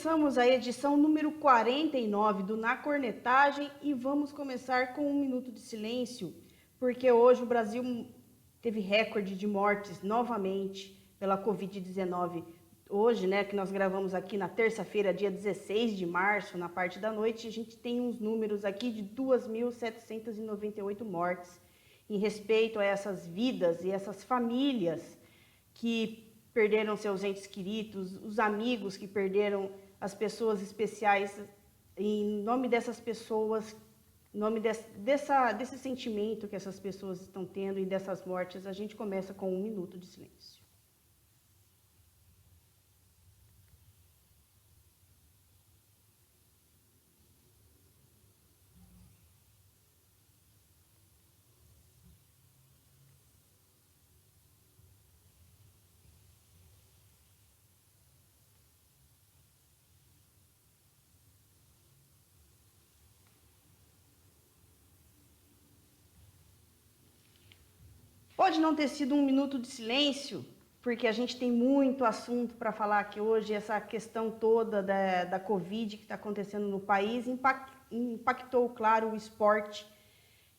começamos a edição número 49 do Na Cornetagem e vamos começar com um minuto de silêncio, porque hoje o Brasil teve recorde de mortes novamente pela Covid-19. Hoje, né, que nós gravamos aqui na terça-feira, dia 16 de março, na parte da noite, a gente tem uns números aqui de 2.798 mortes em respeito a essas vidas e essas famílias que perderam seus entes queridos, os amigos que perderam as pessoas especiais. Em nome dessas pessoas, em nome desse sentimento que essas pessoas estão tendo e dessas mortes, a gente começa com um minuto de silêncio. Pode não ter sido um minuto de silêncio, porque a gente tem muito assunto para falar aqui hoje. Essa questão toda da Covid que está acontecendo no país impactou, claro, o esporte,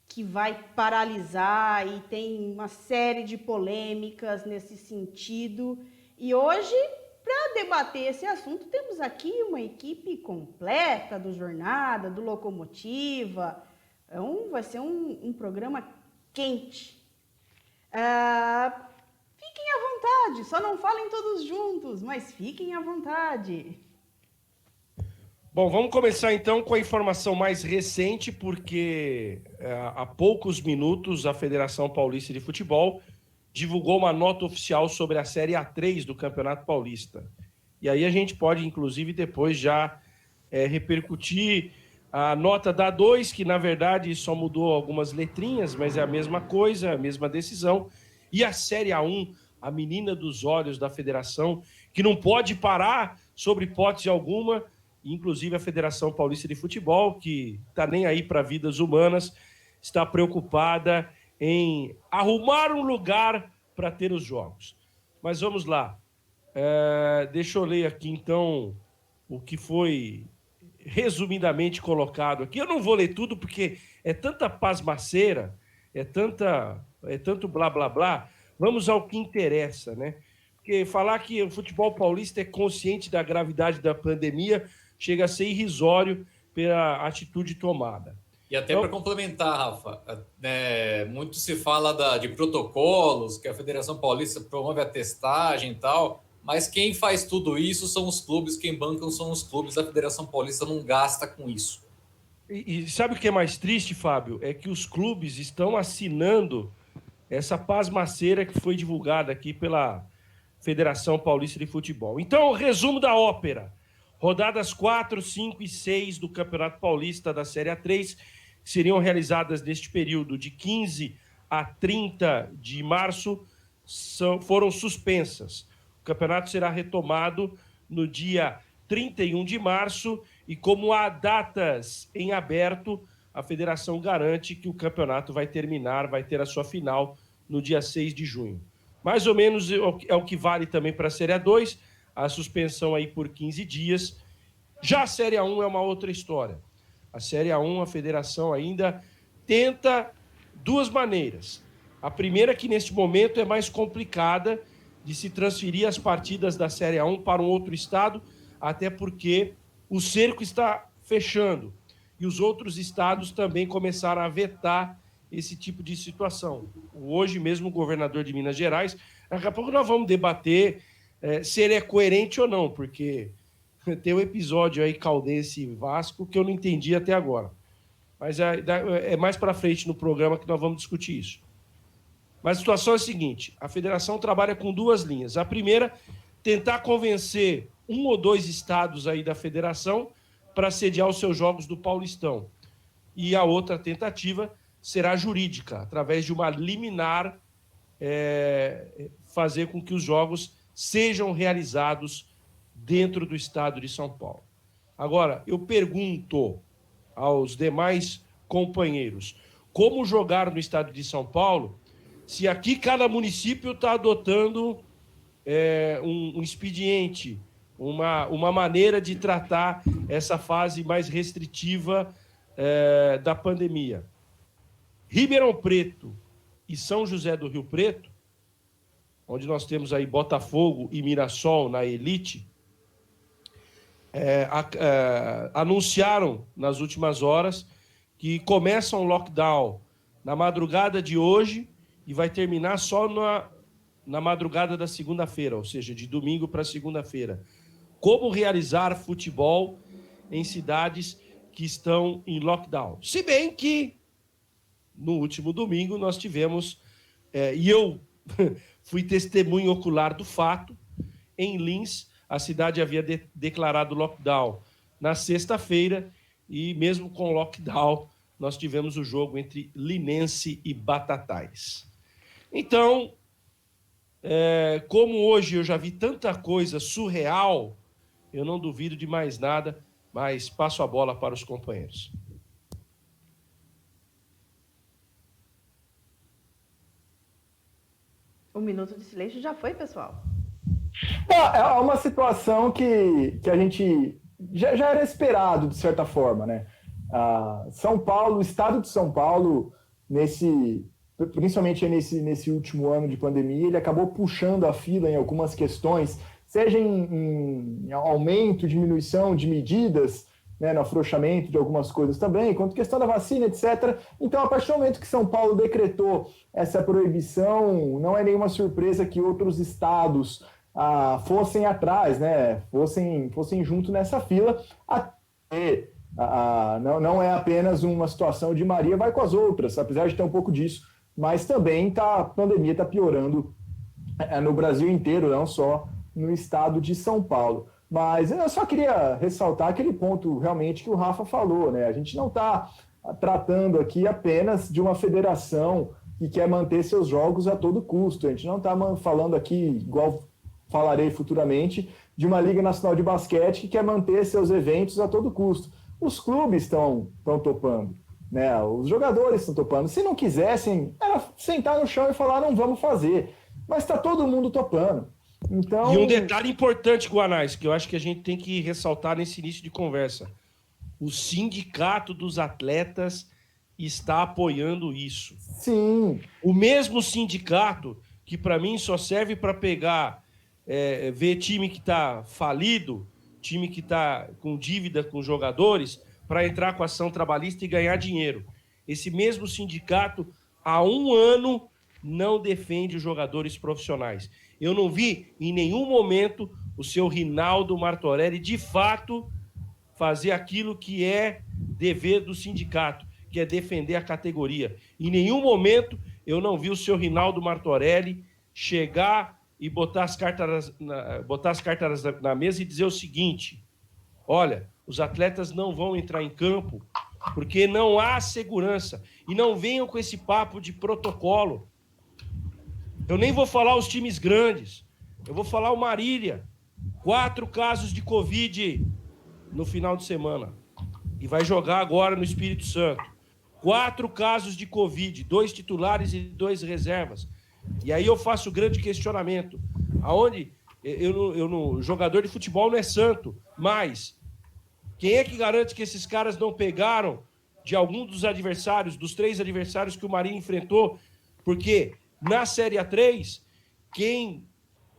que vai paralisar, e tem uma série de polêmicas nesse sentido. E hoje, para debater esse assunto, temos aqui uma equipe completa do Jornada, do Locomotiva. Vai ser um programa quente. Fiquem à vontade, só não falem todos juntos, mas fiquem à vontade. Bom, vamos começar então com a informação mais recente, porque há poucos minutos a Federação Paulista de Futebol divulgou uma nota oficial sobre a Série A3 do Campeonato Paulista. E aí a gente pode, inclusive, depois já repercutir a nota da A2, que na verdade só mudou algumas letrinhas, mas é a mesma coisa, a mesma decisão. E a Série A1, a menina dos olhos da federação, que não pode parar sobre hipótese alguma, inclusive a Federação Paulista de Futebol, que está nem aí para vidas humanas, está preocupada em arrumar um lugar para ter os jogos. Mas vamos lá. Deixa eu ler aqui, então, o que foi resumidamente colocado aqui. Eu não vou ler tudo, porque é tanta pasmaceira, é tanto blá, blá, blá. Vamos ao que interessa, né? Porque falar que o futebol paulista é consciente da gravidade da pandemia chega a ser irrisório pela atitude tomada. E até para complementar, Rafa, muito se fala de protocolos, que a Federação Paulista promove a testagem e tal, mas quem faz tudo isso são os clubes, quem bancam são os clubes, a Federação Paulista não gasta com isso. E sabe o que é mais triste, Fábio? É que os clubes estão assinando essa pasmaceira que foi divulgada aqui pela Federação Paulista de Futebol. Então, resumo da ópera. Rodadas 4, 5 e 6 do Campeonato Paulista da Série A3 seriam realizadas neste período de 15 a 30 de março, foram suspensas. O campeonato será retomado no dia 31 de março e, como há datas em aberto, a federação garante que o campeonato vai ter a sua final no dia 6 de junho. Mais ou menos é o que vale também para a Série A2, a suspensão aí por 15 dias. Já a Série A1 é uma outra história. A Série A1, a federação ainda tenta duas maneiras. A primeira, que neste momento é mais complicada, de se transferir as partidas da Série A1 para um outro estado, até porque o cerco está fechando. E os outros estados também começaram a vetar esse tipo de situação. Hoje mesmo o governador de Minas Gerais, daqui a pouco nós vamos debater se ele é coerente ou não, porque tem um episódio aí, Caldense e Vasco, que eu não entendi até agora. Mas é mais para frente no programa que nós vamos discutir isso. Mas a situação é a seguinte: a federação trabalha com duas linhas. A primeira, tentar convencer um ou dois estados aí da federação para sediar os seus jogos do Paulistão. E a outra tentativa será jurídica, através de uma liminar, fazer com que os jogos sejam realizados dentro do estado de São Paulo. Agora, eu pergunto aos demais companheiros, como jogar no estado de São Paulo, se aqui cada município está adotando um expediente uma maneira de tratar essa fase mais restritiva da pandemia. Ribeirão Preto e São José do Rio Preto, onde nós temos aí Botafogo e Mirassol na elite, anunciaram nas últimas horas que começam o lockdown na madrugada de hoje e vai terminar só na madrugada da segunda-feira, ou seja, de domingo para segunda-feira. Como realizar futebol em cidades que estão em lockdown? Se bem que no último domingo nós tivemos, e eu fui testemunho ocular do fato, em Lins, a cidade havia declarado lockdown na sexta-feira e mesmo com lockdown nós tivemos o jogo entre Linense e Batatais. Então, como hoje eu já vi tanta coisa surreal, eu não duvido de mais nada, mas passo a bola para os companheiros. O minuto de silêncio já foi, pessoal. É uma situação que a gente já era esperado, de certa forma, né? São Paulo, o estado de São Paulo, principalmente nesse último ano de pandemia, ele acabou puxando a fila em algumas questões, seja em aumento, diminuição de medidas, né, no afrouxamento de algumas coisas também, quanto questão da vacina, etc. Então, a partir do momento que São Paulo decretou essa proibição, não é nenhuma surpresa que outros estados fossem atrás, né, fossem junto nessa fila. Não é apenas uma situação de Maria vai com as outras, apesar de ter um pouco disso, mas também a pandemia está piorando no Brasil inteiro, não só no estado de São Paulo. Mas eu só queria ressaltar aquele ponto realmente que o Rafa falou, né? A gente não está tratando aqui apenas de uma federação que quer manter seus jogos a todo custo. A gente não está falando aqui, igual falarei futuramente, de uma Liga Nacional de Basquete que quer manter seus eventos a todo custo. Os clubes estão topando, né? Os jogadores estão topando. Se não quisessem, era sentar no chão e falar, não vamos fazer. Mas está todo mundo topando. Então... E um detalhe importante, Guanais, que eu acho que a gente tem que ressaltar nesse início de conversa. O sindicato dos atletas está apoiando isso. Sim. O mesmo sindicato que, para mim, só serve para pegar, ver time que está falido, time que está com dívida com jogadores, para entrar com ação trabalhista e ganhar dinheiro. Esse mesmo sindicato, há 1 ano, não defende os jogadores profissionais. Eu não vi em nenhum momento o seu Rinaldo Martorelli, de fato, fazer aquilo que é dever do sindicato, que é defender a categoria. Em nenhum momento eu não vi o seu Rinaldo Martorelli chegar e botar as cartas na mesa e dizer o seguinte: olha, os atletas não vão entrar em campo porque não há segurança. E não venham com esse papo de protocolo. Eu nem vou falar os times grandes. Eu vou falar o Marília. 4 casos de Covid no final de semana. E vai jogar agora no Espírito Santo. 4 casos de Covid, 2 titulares e 2 reservas. E aí eu faço o grande questionamento. Aonde jogador de futebol não é santo, mas quem é que garante que esses caras não pegaram de algum dos adversários, dos 3 adversários que o Marília enfrentou? Porque na Série A3, quem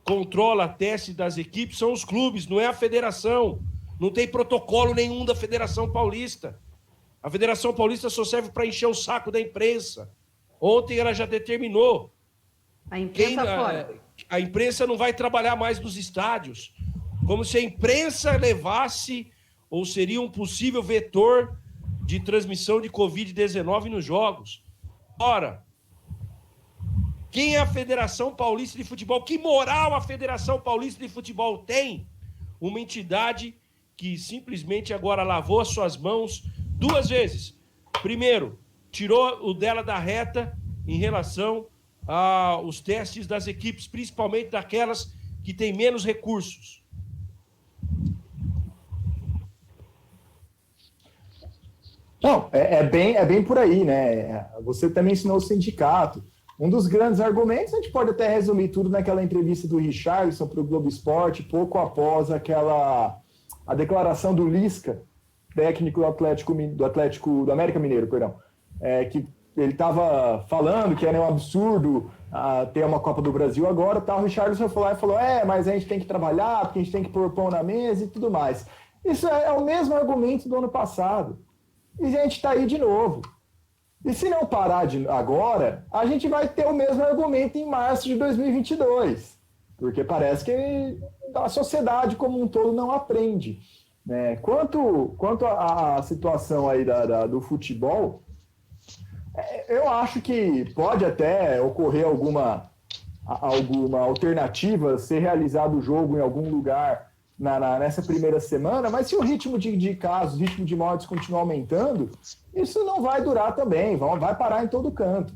controla a teste das equipes são os clubes, não é a federação. Não tem protocolo nenhum da Federação Paulista. A Federação Paulista só serve para encher o saco da imprensa. Ontem ela já determinou. A imprensa fora. A imprensa não vai trabalhar mais nos estádios. Como se a imprensa levasse ou seria um possível vetor de transmissão de Covid-19 nos jogos. Ora, quem é a Federação Paulista de Futebol? Que moral a Federação Paulista de Futebol tem? Uma entidade que simplesmente agora lavou as suas mãos 2 vezes. Primeiro, tirou o dela da reta em relação aos testes das equipes, principalmente daquelas que têm menos recursos. Não, é bem por aí, né? Você também ensinou o sindicato. Um dos grandes argumentos, a gente pode até resumir tudo naquela entrevista do Richarlison para o Globo Esporte, pouco após a declaração do Lisca, técnico do América Mineiro, perdão, que ele estava falando que era um absurdo ter uma Copa do Brasil agora, o Richarlison foi lá e falou, mas a gente tem que trabalhar, porque a gente tem que pôr pão na mesa e tudo mais. Isso é o mesmo argumento do ano passado. E a gente está aí de novo. E se não parar agora, a gente vai ter o mesmo argumento em março de 2022. Porque parece que a sociedade como um todo não aprende. Né? Quanto à situação aí do futebol, eu acho que pode até ocorrer alguma alternativa, ser realizado o jogo em algum lugar nessa primeira semana, mas se o ritmo de casos, o ritmo de mortes continuar aumentando, isso não vai durar também, vai parar em todo canto.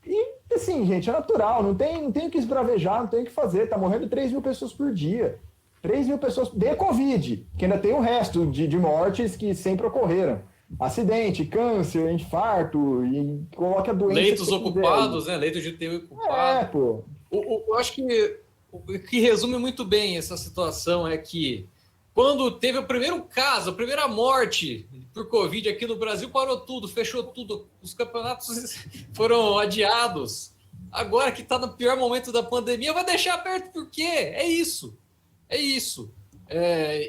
E assim, gente, é natural, não tem o que esbravejar, não tem o que fazer, tá morrendo 3 mil pessoas por dia. 3 mil pessoas de Covid, que ainda tem o resto de mortes que sempre ocorreram. Acidente, câncer, infarto, e coloca doença. Leitos ocupados, né? Leitos de UTI ocupados. Pô. Eu acho que o que resume muito bem essa situação é que quando teve o primeiro caso, a primeira morte por Covid aqui no Brasil, parou tudo, fechou tudo, os campeonatos foram adiados. Agora que está no pior momento da pandemia, vai deixar aberto por quê? É isso.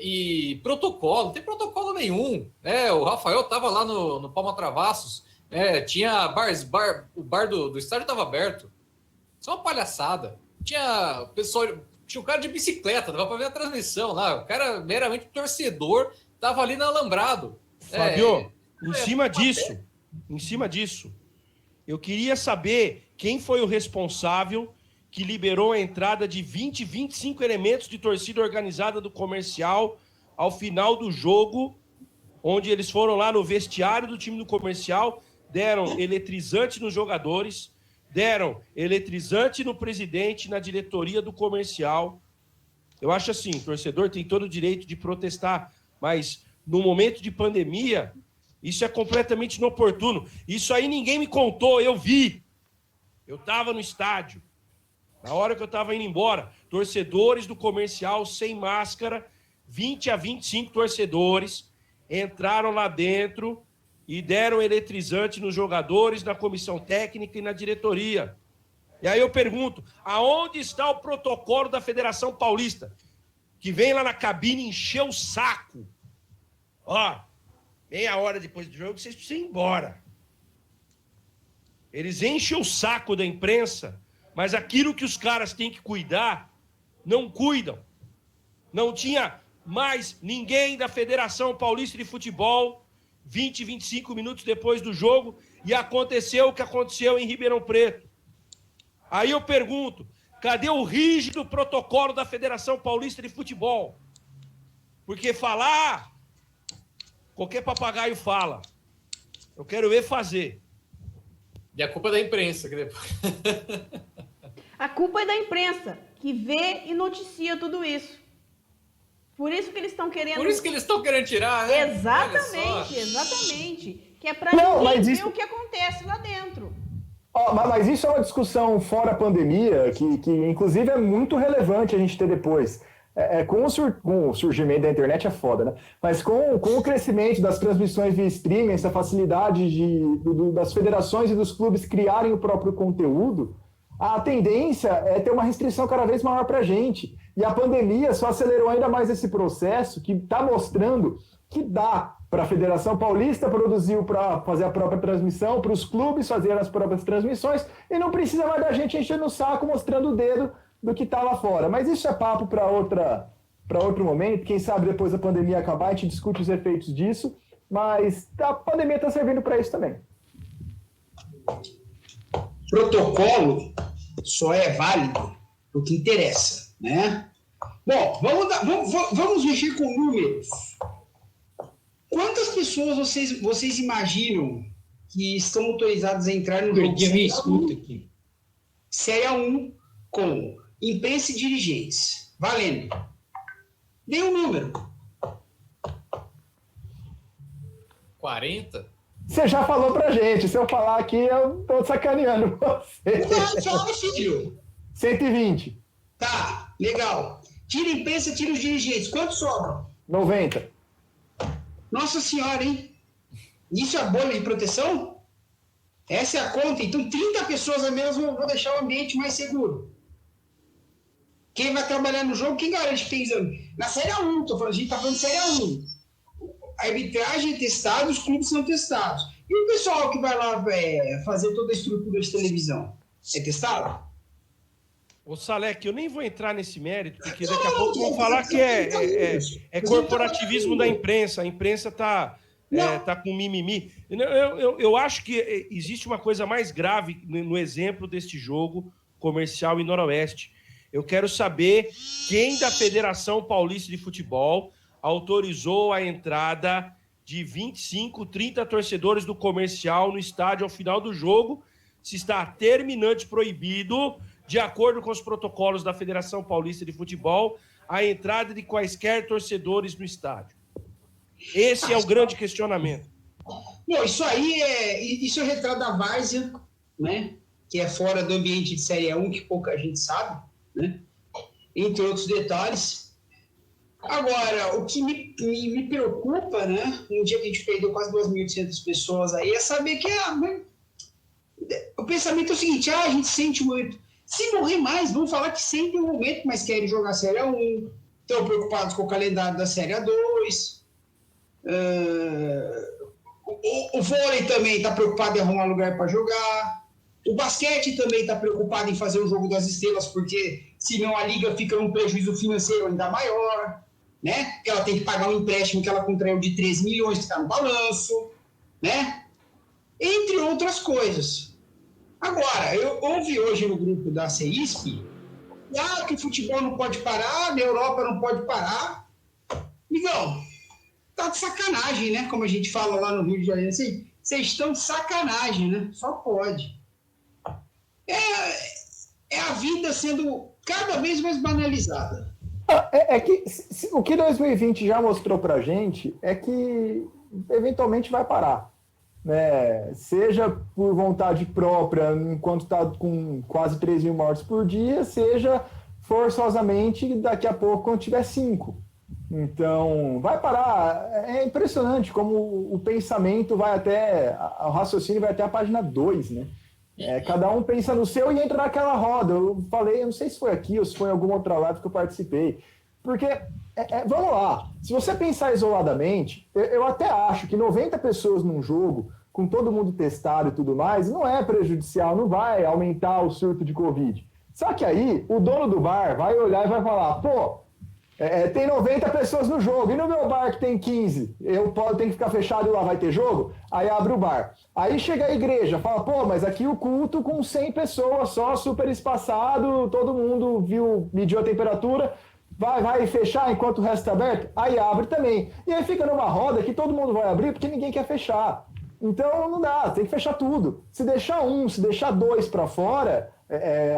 E protocolo, não tem protocolo nenhum. O Rafael estava lá no Palma Travassos, tinha o bar do estádio estava aberto. Isso é uma palhaçada. Tinha um cara de bicicleta, dava para ver a transmissão lá. O cara meramente torcedor, estava ali no alambrado. Fábio, em cima disso, eu queria saber quem foi o responsável que liberou a entrada de 25 elementos de torcida organizada do Comercial ao final do jogo, onde eles foram lá no vestiário do time do Comercial, deram eletrizante nos jogadores, deram eletrizante no presidente, na diretoria do Comercial. Eu acho assim, o torcedor tem todo o direito de protestar, mas no momento de pandemia, isso é completamente inoportuno. Isso aí ninguém me contou, eu vi. Eu estava no estádio. Na hora que eu estava indo embora, torcedores do Comercial sem máscara, 20 a 25 torcedores, entraram lá dentro e deram eletrizante nos jogadores, na comissão técnica e na diretoria. E aí eu pergunto, aonde está o protocolo da Federação Paulista? Que vem lá na cabine encher o saco. Meia hora depois do jogo, vocês precisam ir embora. Eles enchem o saco da imprensa, mas aquilo que os caras têm que cuidar, não cuidam. Não tinha mais ninguém da Federação Paulista de Futebol 20, 25 minutos depois do jogo e aconteceu o que aconteceu em Ribeirão Preto. Aí eu pergunto, cadê o rígido protocolo da Federação Paulista de Futebol? Porque falar, qualquer papagaio fala. Eu quero ver fazer. E a culpa é da imprensa. Que depois... A culpa é da imprensa, que vê e noticia tudo isso. Por isso que eles estão querendo... Por isso que eles estão querendo tirar, né? Exatamente. Que é para ninguém ver o que acontece lá dentro. Mas isso é uma discussão fora a pandemia, que inclusive é muito relevante a gente ter depois. Com o surgimento da internet é foda, né? Mas com o crescimento das transmissões via streaming, essa facilidade das federações e dos clubes criarem o próprio conteúdo, a tendência é ter uma restrição cada vez maior para a gente. E a pandemia só acelerou ainda mais esse processo, que está mostrando que dá para a Federação Paulista produzir para fazer a própria transmissão, para os clubes fazerem as próprias transmissões, e não precisa mais da gente enchendo o saco mostrando o dedo do que está lá fora. Mas isso é papo para outro momento. Quem sabe depois da pandemia acabar, a gente discute os efeitos disso, mas a pandemia está servindo para isso também. Protocolo só é válido o que interessa, né? Bom, vamos mexer com números. Quantas pessoas vocês imaginam que estão autorizadas a entrar no jogo? Série A1 com imprensa e dirigentes. Valendo. Dê um número. 40? Você já falou pra gente. Se eu falar aqui, eu tô sacaneando você. Fala, filho. 120. Tá, legal. Tira a imprensa, tira os dirigentes. Quanto sobram? 90. Nossa senhora, hein? Isso é a bolha de proteção? Essa é a conta. Então, 30 pessoas a menos vão deixar o ambiente mais seguro. Quem vai trabalhar no jogo, quem garante que tem exame? Na Série A1, a gente tá falando de Série A1. A arbitragem é testada, os clubes são testados. E o pessoal que vai lá fazer toda a estrutura de televisão? É testado? Ô, Salek, eu nem vou entrar nesse mérito, porque daqui a pouco vão falar que é corporativismo da imprensa. A imprensa tá com mimimi. Eu acho que existe uma coisa mais grave no exemplo deste jogo Comercial e Noroeste. Eu quero saber quem da Federação Paulista de Futebol autorizou a entrada de 25, 30 torcedores do Comercial no estádio ao final do jogo, se está terminante proibido, de acordo com os protocolos da Federação Paulista de Futebol, a entrada de quaisquer torcedores no estádio. Esse é o grande questionamento. Bom, isso é retrato da várzea, né? Que é fora do ambiente de Série A1, que pouca gente sabe, né? Entre outros detalhes. Agora, o que me preocupa, né? Um dia que a gente perdeu quase 2.800 pessoas aí, é saber que o pensamento é o seguinte: a gente sente muito. Se morrer mais, vão falar que sentem um momento, mas querem jogar a Série A1, estão preocupados com o calendário da Série A2. O vôlei também está preocupado em arrumar lugar para jogar. O basquete também está preocupado em fazer o jogo das estrelas, porque senão a liga fica num prejuízo financeiro ainda maior, né? Porque ela tem que pagar um empréstimo que ela contraiu de 13 milhões que está no balanço, né? Entre outras coisas. Agora, eu ouvi hoje no grupo da CEISP que o futebol não pode parar, na Europa não pode parar. Migão, tá de sacanagem, né? Como a gente fala lá no Rio de Janeiro. Vocês estão de sacanagem, né? Só pode. É a vida sendo cada vez mais banalizada. Que o que 2020 já mostrou pra gente é que eventualmente vai parar. Né? Seja por vontade própria, enquanto está com quase 3 mil mortes por dia, seja forçosamente daqui a pouco quando tiver 5. Então, vai parar. É impressionante como o pensamento vai até, o raciocínio vai até a página 2, né? Cada um pensa no seu e entra naquela roda. Eu falei, eu não sei se foi aqui ou se foi em alguma outra live que eu participei. Porque, vamos lá, se você pensar isoladamente, eu até acho que 90 pessoas num jogo, com todo mundo testado e tudo mais, não é prejudicial, não vai aumentar o surto de Covid. Só que aí, o dono do bar vai olhar e vai falar, pô, tem 90 pessoas no jogo, e no meu bar que tem 15, eu tenho que ficar fechado e lá vai ter jogo? Aí abre o bar. Aí chega a igreja, fala, pô, mas aqui o culto com 100 pessoas só, super espaçado, todo mundo mediu a temperatura, vai fechar enquanto o resto está aberto? Aí abre também. E aí fica numa roda que todo mundo vai abrir porque ninguém quer fechar. Então não dá, tem que fechar tudo. Se deixar se deixar 2 para fora,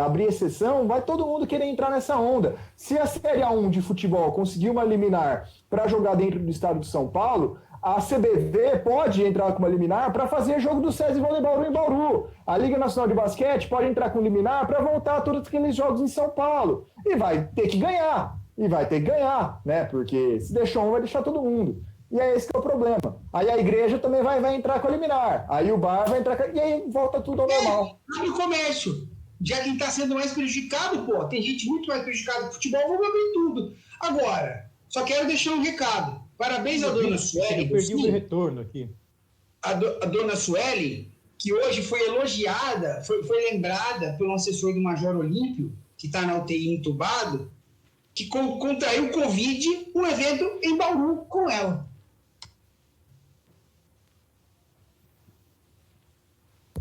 abrir exceção, vai todo mundo querer entrar nessa onda. Se a Série A1 de futebol conseguir uma liminar para jogar dentro do estado de São Paulo, a CBV pode entrar com uma liminar para fazer jogo do SESI Voleibol em Bauru. A Liga Nacional de Basquete pode entrar com liminar para voltar a todos aqueles jogos em São Paulo. E vai ter que ganhar. Né? Porque se deixou vai deixar todo mundo. E é esse que é o problema. Aí a igreja também vai entrar com a liminar. Aí o bar vai entrar com... E aí volta tudo ao normal. Abre o comércio. Já quem está sendo mais prejudicado, pô, tem gente muito mais prejudicada do futebol, vamos abrir tudo. Agora, só quero deixar um recado. Parabéns à dona Sueli. Eu perdi o meu retorno aqui. A dona Sueli, que hoje foi elogiada, foi lembrada pelo assessor do Major Olímpio, que está na UTI entubado, que contraiu Covid um evento em Bauru com ela.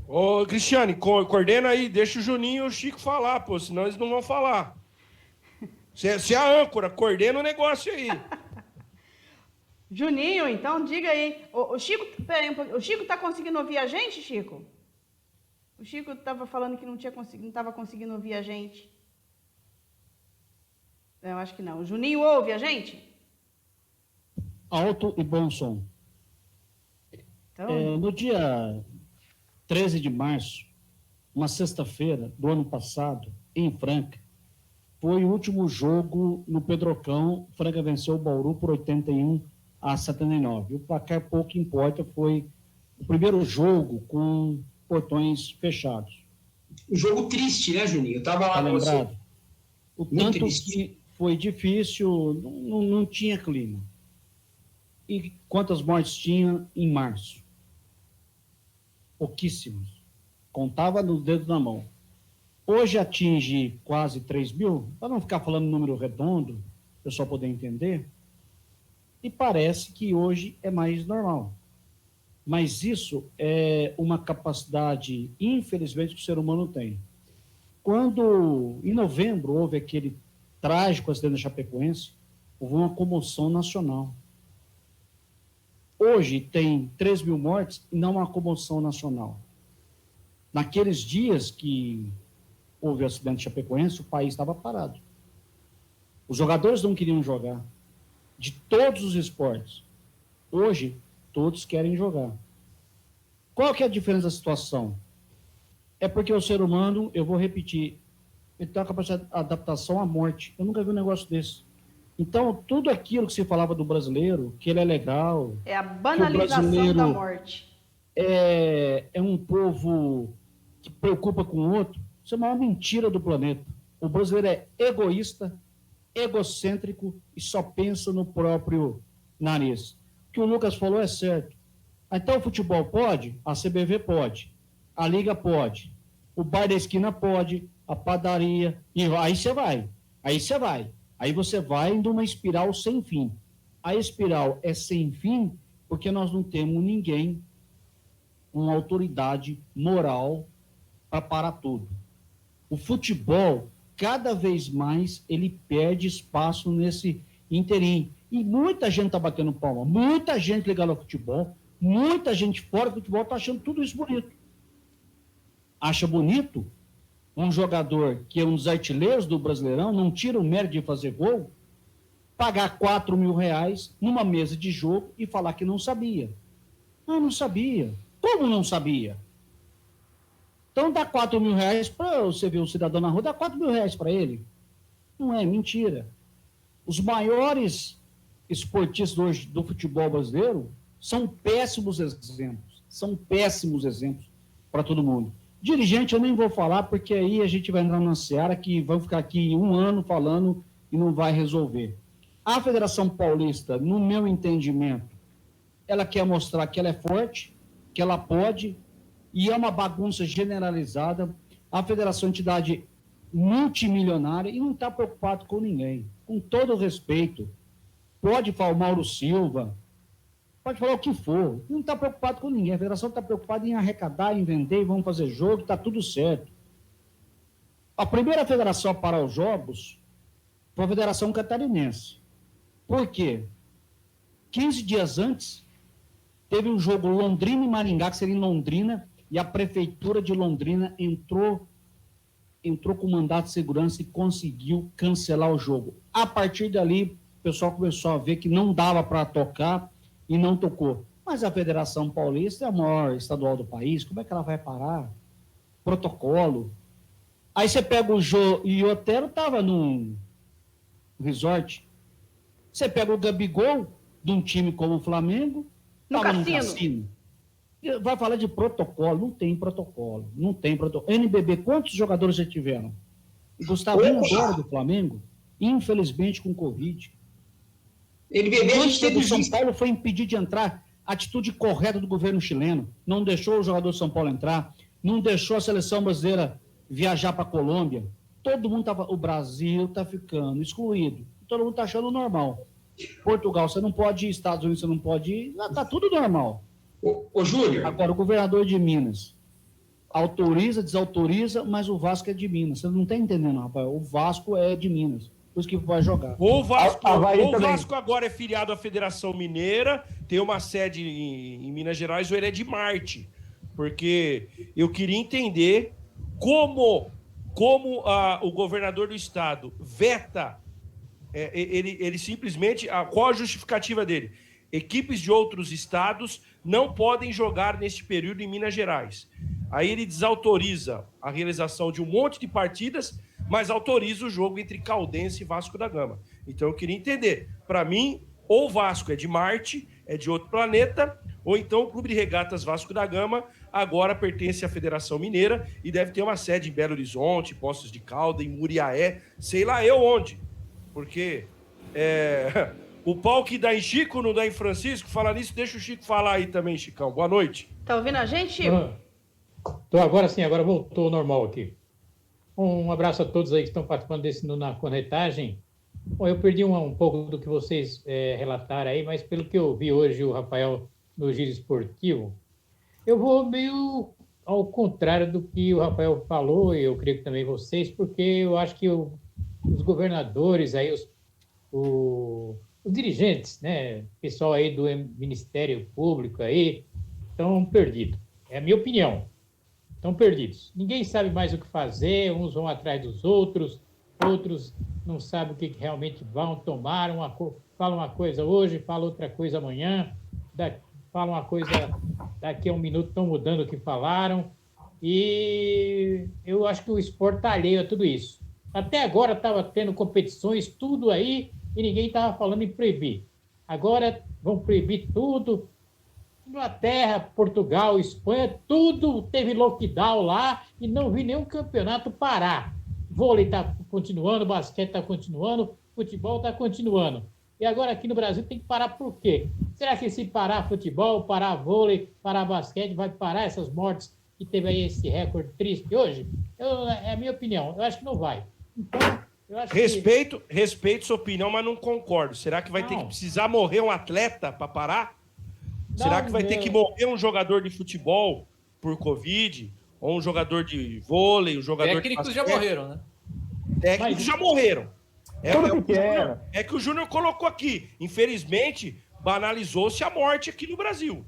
Ô, Cristiane, coordena aí, deixa o Juninho e o Chico falar, pô, senão eles não vão falar. Você é a âncora, coordena o negócio aí. Juninho, então, diga aí. O Chico, peraí um pouquinho. O Chico tá conseguindo ouvir a gente, Chico? O Chico estava falando que não estava conseguindo ouvir a gente. Eu acho que não. O Juninho ouve a gente? Alto e bom som. Então, No dia 13 de março, uma sexta-feira do ano passado, em Franca, foi o último jogo no Pedrocão. Franca venceu o Bauru por 81-79. O placar pouco importa, foi o primeiro jogo com portões fechados. Um jogo triste, né, Juninho? Eu tava lá Tá com você. lembrado? O Muito tanto triste. que foi difícil, não tinha clima. E quantas mortes tinha em março? Pouquíssimas. Contava nos dedos da mão. Hoje atinge quase 3 mil, para não ficar falando número redondo, o pessoal poder entender, e parece que hoje é mais normal. Mas isso é uma capacidade, infelizmente, que o ser humano tem. Quando, em novembro, houve aquele trágico acidente da Chapecoense, houve uma comoção nacional. Hoje tem 3 mil mortes e não uma comoção nacional. Naqueles dias que houve o acidente de Chapecoense, o país estava parado. Os jogadores não queriam jogar, de todos os esportes. Hoje, todos querem jogar. Qual que é a diferença da situação? É porque o ser humano, eu vou repetir, ele tem uma capacidade de adaptação à morte. Eu nunca vi um negócio desse. Então, tudo aquilo que se falava do brasileiro, que ele é legal, é a banalização brasileiro da morte. é um povo que preocupa com o outro, isso é a maior mentira do planeta. O brasileiro é egoísta, egocêntrico e só pensa no próprio nariz. O que o Lucas falou é certo. Então o futebol pode? A CBV pode. A Liga pode. O bar da esquina pode. A padaria. E aí você vai. Aí você vai numa espiral sem fim. A espiral é sem fim porque nós não temos ninguém, uma autoridade moral para parar tudo. O futebol, cada vez mais, ele perde espaço nesse interim. E muita gente está batendo palma, muita gente ligada ao futebol, muita gente fora do futebol está achando tudo isso bonito. Acha bonito um jogador que é um dos artilheiros do Brasileirão, não tira o mérito de fazer gol, pagar 4 mil reais numa mesa de jogo e falar que não sabia. Não sabia. Como não sabia? Então dá 4 mil reais para você ver um cidadão na rua, dá 4 mil reais para ele. Não é, mentira. Os maiores esportistas hoje do futebol brasileiro são péssimos exemplos para todo mundo. Dirigente eu nem vou falar, porque aí a gente vai entrar numa seara que vamos ficar aqui 1 ano falando e não vai resolver. A Federação Paulista, no meu entendimento, ela quer mostrar que ela é forte, que ela pode, e é uma bagunça generalizada. A Federação é uma entidade multimilionária e não está preocupado com ninguém. Com todo respeito, pode falar o Mauro Silva, pode falar o que for, não está preocupado com ninguém. A Federação está preocupada em arrecadar, em vender, e vamos fazer jogo, está tudo certo. A primeira federação a parar os jogos foi a Federação Catarinense. Por quê? 15 dias antes, teve um jogo Londrina e Maringá, que seria em Londrina, e a Prefeitura de Londrina entrou com mandato de segurança e conseguiu cancelar o jogo. A partir dali, o pessoal começou a ver que não dava para tocar e não tocou. Mas a Federação Paulista é a maior estadual do país, como é que ela vai parar? Protocolo. Aí você pega o Jô e o Otero estava num resort. Você pega o Gabigol, de um time como o Flamengo, estava num cassino. Vai falar de protocolo, não tem protocolo. NBB, quantos jogadores já tiveram? E Gustavo agora do Flamengo, infelizmente com Covid. NBB, a gente teve o São Paulo foi impedido de entrar. Atitude correta do governo chileno. Não deixou o jogador do São Paulo entrar, não deixou a seleção brasileira viajar para a Colômbia. Todo mundo o Brasil está ficando excluído. Todo mundo está achando normal. Portugal, você não pode ir, Estados Unidos, você não pode ir, está tudo normal. Ô, Júnior. Agora, o governador de Minas autoriza, desautoriza, mas o Vasco é de Minas. Você não está entendendo, rapaz. O Vasco é de Minas. Por isso que vai jogar. O Vasco agora é filiado à Federação Mineira, tem uma sede em Minas Gerais, ou ele é de Marte. Porque eu queria entender como o governador do estado veta, ele simplesmente... Qual a justificativa dele? Equipes de outros estados não podem jogar neste período em Minas Gerais. Aí ele desautoriza a realização de um monte de partidas, mas autoriza o jogo entre Caldense e Vasco da Gama. Então eu queria entender, para mim, ou o Vasco é de Marte, é de outro planeta, ou então o Clube de Regatas Vasco da Gama agora pertence à Federação Mineira e deve ter uma sede em Belo Horizonte, Poços de Caldas, em Muriaé, sei lá eu onde. Porque o pau que dá em Chico não dá em Francisco. Fala nisso, deixa o Chico falar aí também, Chicão. Boa noite. Tá ouvindo a gente, Chico? Tô agora sim, agora voltou ao normal aqui. Um abraço a todos aí que estão participando desse Na Cornetagem. Bom, eu perdi um pouco do que vocês relataram aí, mas pelo que eu vi hoje o Rafael no Giro Esportivo, eu vou meio ao contrário do que o Rafael falou, e eu creio que também vocês, porque eu acho que os governadores, aí, os dirigentes, né, pessoal aí do Ministério Público aí, estão perdidos. É a minha opinião. Estão perdidos. Ninguém sabe mais o que fazer, uns vão atrás dos outros não sabem o que realmente vão tomar, falam uma coisa hoje, falam outra coisa amanhã, falam uma coisa daqui a um minuto, estão mudando o que falaram, e eu acho que o esporte está alheio a tudo isso. Até agora estava tendo competições, tudo aí, e ninguém estava falando em proibir. Agora vão proibir tudo. Inglaterra, Portugal, Espanha, tudo teve lockdown lá e não vi nenhum campeonato parar. Vôlei está continuando, basquete está continuando, futebol está continuando. E agora aqui no Brasil tem que parar por quê? Será que se parar futebol, parar vôlei, parar basquete, vai parar essas mortes que teve aí esse recorde triste hoje? É a minha opinião, eu acho que não vai. Então, eu acho respeito sua opinião, mas não concordo. Será que vai ter que precisar morrer um atleta para parar? Será que vai ter que morrer um jogador de futebol por Covid? Ou um jogador de vôlei, um jogador técnicos de já morreram, né? Técnicos já morreram. É que o Júnior colocou aqui. Infelizmente, banalizou-se a morte aqui no Brasil.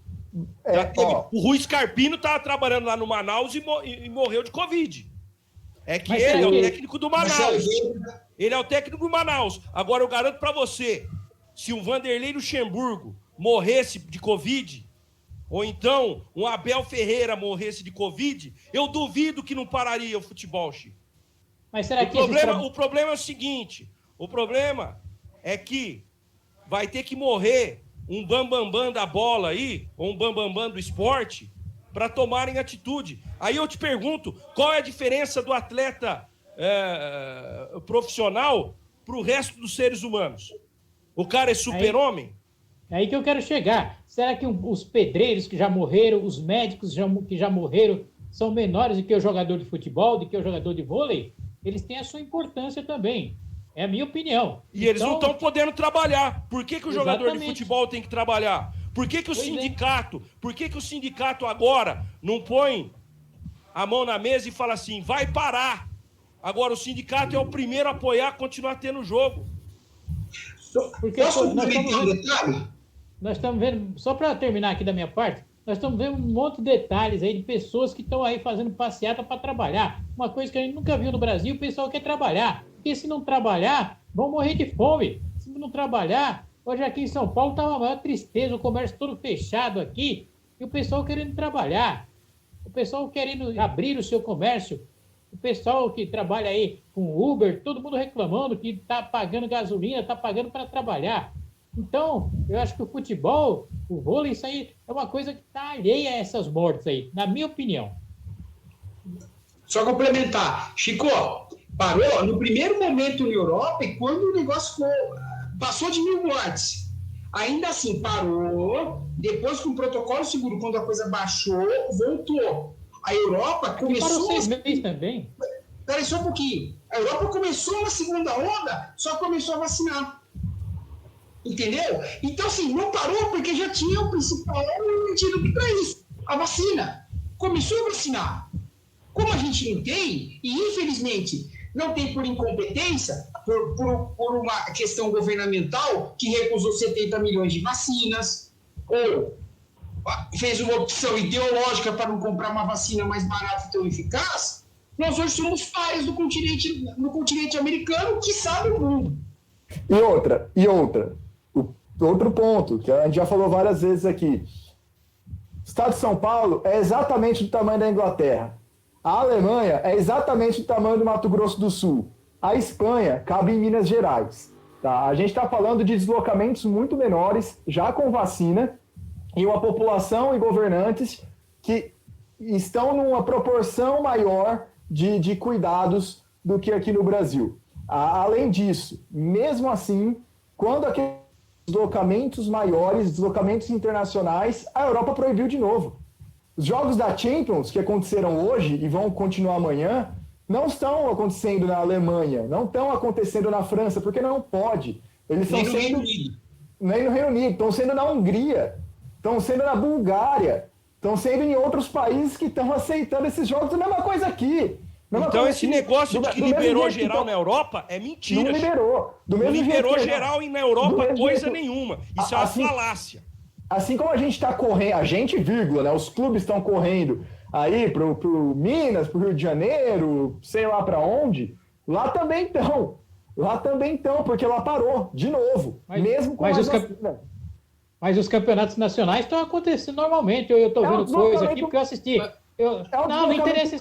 O Rui Scarpino estava trabalhando lá no Manaus e morreu de Covid. Ele é o técnico do Manaus. Ele é o técnico do Manaus. Agora, eu garanto para você, se o Vanderlei Luxemburgo morresse de Covid, ou então um Abel Ferreira morresse de Covid, eu duvido que não pararia o futebol, Chico. Mas será que o problema é o seguinte, o problema é que vai ter que morrer um bambambam da bola aí, ou um bambambam do esporte, para tomarem atitude. Aí eu te pergunto, qual é a diferença do atleta profissional para o resto dos seres humanos? O cara é super-homem? É aí que eu quero chegar. Será que os pedreiros que já morreram, os médicos que já morreram, são menores do que o jogador de futebol, do que o jogador de vôlei? Eles têm a sua importância também. É a minha opinião. E eles não estão podendo trabalhar. Por que o jogador de Exatamente. futebol tem que trabalhar? Por que o sindicato? Por que o sindicato agora não põe a mão na mesa e fala assim, vai parar? Agora o sindicato é o primeiro a apoiar, continuar tendo jogo. Porque nós estamos vendo, só para terminar aqui da minha parte, nós estamos vendo um monte de detalhes aí de pessoas que estão aí fazendo passeata para trabalhar. Uma coisa que a gente nunca viu no Brasil, o pessoal quer trabalhar. Porque se não trabalhar, vão morrer de fome. Se não trabalhar, hoje aqui em São Paulo está uma maior tristeza, o comércio todo fechado aqui, e o pessoal querendo trabalhar. O pessoal querendo abrir o seu comércio. O pessoal que trabalha aí com Uber, todo mundo reclamando que está pagando gasolina, está pagando para trabalhar. Então, eu acho que o futebol, o vôlei, isso aí é uma coisa que está alheia a essas mortes aí, na minha opinião. Só complementar. Chico, parou no primeiro momento na Europa e quando o negócio passou de 1.000 mortes. Ainda assim, parou. Depois, com o protocolo seguro, quando a coisa baixou, voltou. A Europa começou... Parou 6 meses também. Peraí só um pouquinho. A Europa começou uma segunda onda, só começou a vacinar. Entendeu? Então, assim, não parou porque já tinha o principal antídoto para isso, a vacina. Começou a vacinar. Como a gente não tem, e infelizmente não tem por incompetência, por uma questão governamental que recusou 70 milhões de vacinas, ou fez uma opção ideológica para não comprar uma vacina mais barata e tão eficaz, nós hoje somos pais no continente americano, que sabe o mundo. Outro ponto, que a gente já falou várias vezes aqui. O estado de São Paulo é exatamente do tamanho da Inglaterra. A Alemanha é exatamente do tamanho do Mato Grosso do Sul. A Espanha cabe em Minas Gerais. Tá? A gente está falando de deslocamentos muito menores, já com vacina, e uma população e governantes que estão numa proporção maior de cuidados do que aqui no Brasil. Além disso, mesmo assim, quando aqueles deslocamentos maiores, deslocamentos internacionais, a Europa proibiu de novo. Os jogos da Champions, que aconteceram hoje e vão continuar amanhã, não estão acontecendo na Alemanha, não estão acontecendo na França, porque não pode. Eles estão sendo... Nem no Reino Unido, estão sendo na Hungria, estão sendo na Bulgária, estão sendo em outros países que estão aceitando esses jogos. A mesma coisa aqui. Então esse negócio de que liberou geral na Europa é mentira. Não liberou. Não liberou geral na Europa coisa nenhuma. Isso é uma falácia. Assim como a gente está correndo, a gente, vírgula, né? Os clubes estão correndo aí pro Minas, pro Rio de Janeiro, sei lá para onde, lá também estão. Lá também estão, porque lá parou, de novo. Mesmo com Mas os campeonatos nacionais estão acontecendo normalmente. Eu estou vendo coisa aqui porque eu assisti. Não interessa.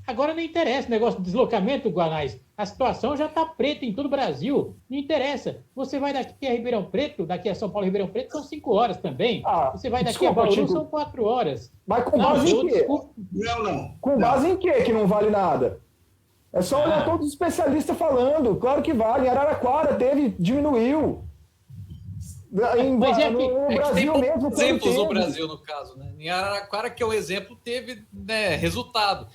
Agora não interessa o negócio de deslocamento, Guanais. A situação já está preta em todo o Brasil. Não interessa. Você vai daqui a Ribeirão Preto, daqui a São Paulo e Ribeirão Preto, são 5 horas também. Você vai daqui a Bauru, são 4 horas. Mas com base em quê? Não. Com base em quê que não vale nada? É só olhar todos os especialistas falando. Claro que vale. Em Araraquara diminuiu. Mas no Brasil mesmo. Exemplos no Brasil, no caso, né? Em Araraquara, que é o exemplo, teve, né, resultado.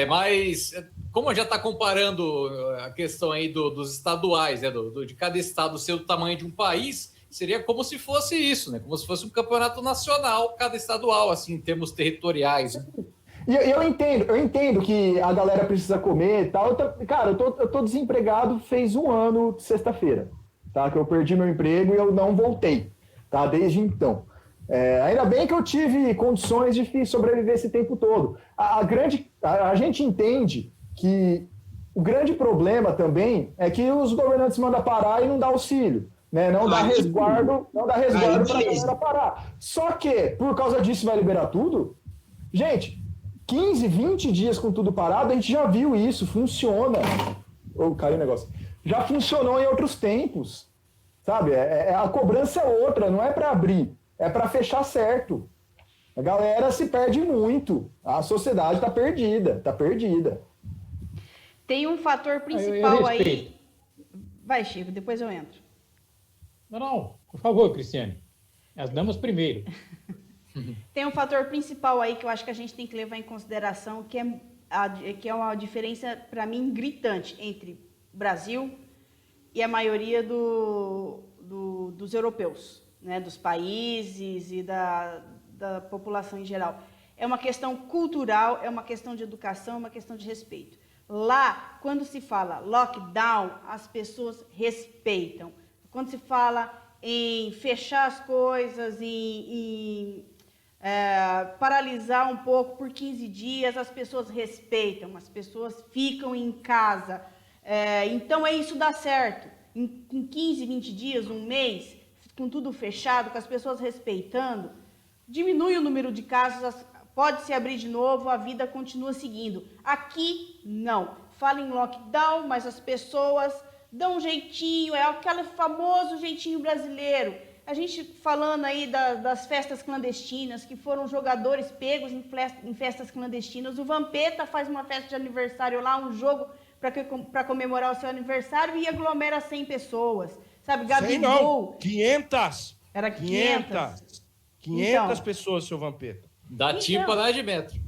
Mas, como já está comparando a questão aí dos estaduais, né, de cada estado ser o tamanho de um país, seria como se fosse isso, né? Como se fosse um campeonato nacional, cada estadual, assim, em termos territoriais. Né? E eu entendo que a galera precisa comer e tal. Cara, eu tô desempregado fez 1 ano de sexta-feira. Tá, que eu perdi meu emprego e eu não voltei, tá, desde então. Ainda bem que eu tive condições de sobreviver esse tempo todo. A gente entende que o grande problema também é que os governantes mandam parar e não dá auxílio, né? Não dá resguardo para a galera parar. Só que, por causa disso, vai liberar tudo? Gente, 15, 20 dias com tudo parado, a gente já viu isso, funciona. Caiu o negócio. Já funcionou em outros tempos, sabe? A cobrança é outra, não é para abrir, é para fechar certo. A galera se perde muito, a sociedade está perdida. Tem um fator principal aí. Vai, Chico, depois eu entro. Não, por favor, Cristiane. As damas primeiro. Tem um fator principal aí que eu acho que a gente tem que levar em consideração, que é uma diferença, para mim, gritante entre Brasil e a maioria dos europeus, né, dos países e da população em geral. É uma questão cultural, é uma questão de educação, é uma questão de respeito. Lá, quando se fala lockdown, as pessoas respeitam. Quando se fala em fechar as coisas, em paralisar um pouco por 15 dias, as pessoas respeitam, as pessoas ficam em casa. Então, isso dá certo. Com 15, 20 dias, 1 mês, com tudo fechado, com as pessoas respeitando, diminui o número de casos, pode se abrir de novo, a vida continua seguindo. Aqui, não. Fala em lockdown, mas as pessoas dão um jeitinho, é aquele famoso jeitinho brasileiro. A gente falando aí das festas clandestinas, que foram jogadores pegos em festas clandestinas. O Vampeta faz uma festa de aniversário lá, um jogo para comemorar o seu aniversário e aglomera 100 pessoas, sabe? Gabigol. 500. Era 500. 500 pessoas, seu Vampeta. Dá tipo para dar de metro.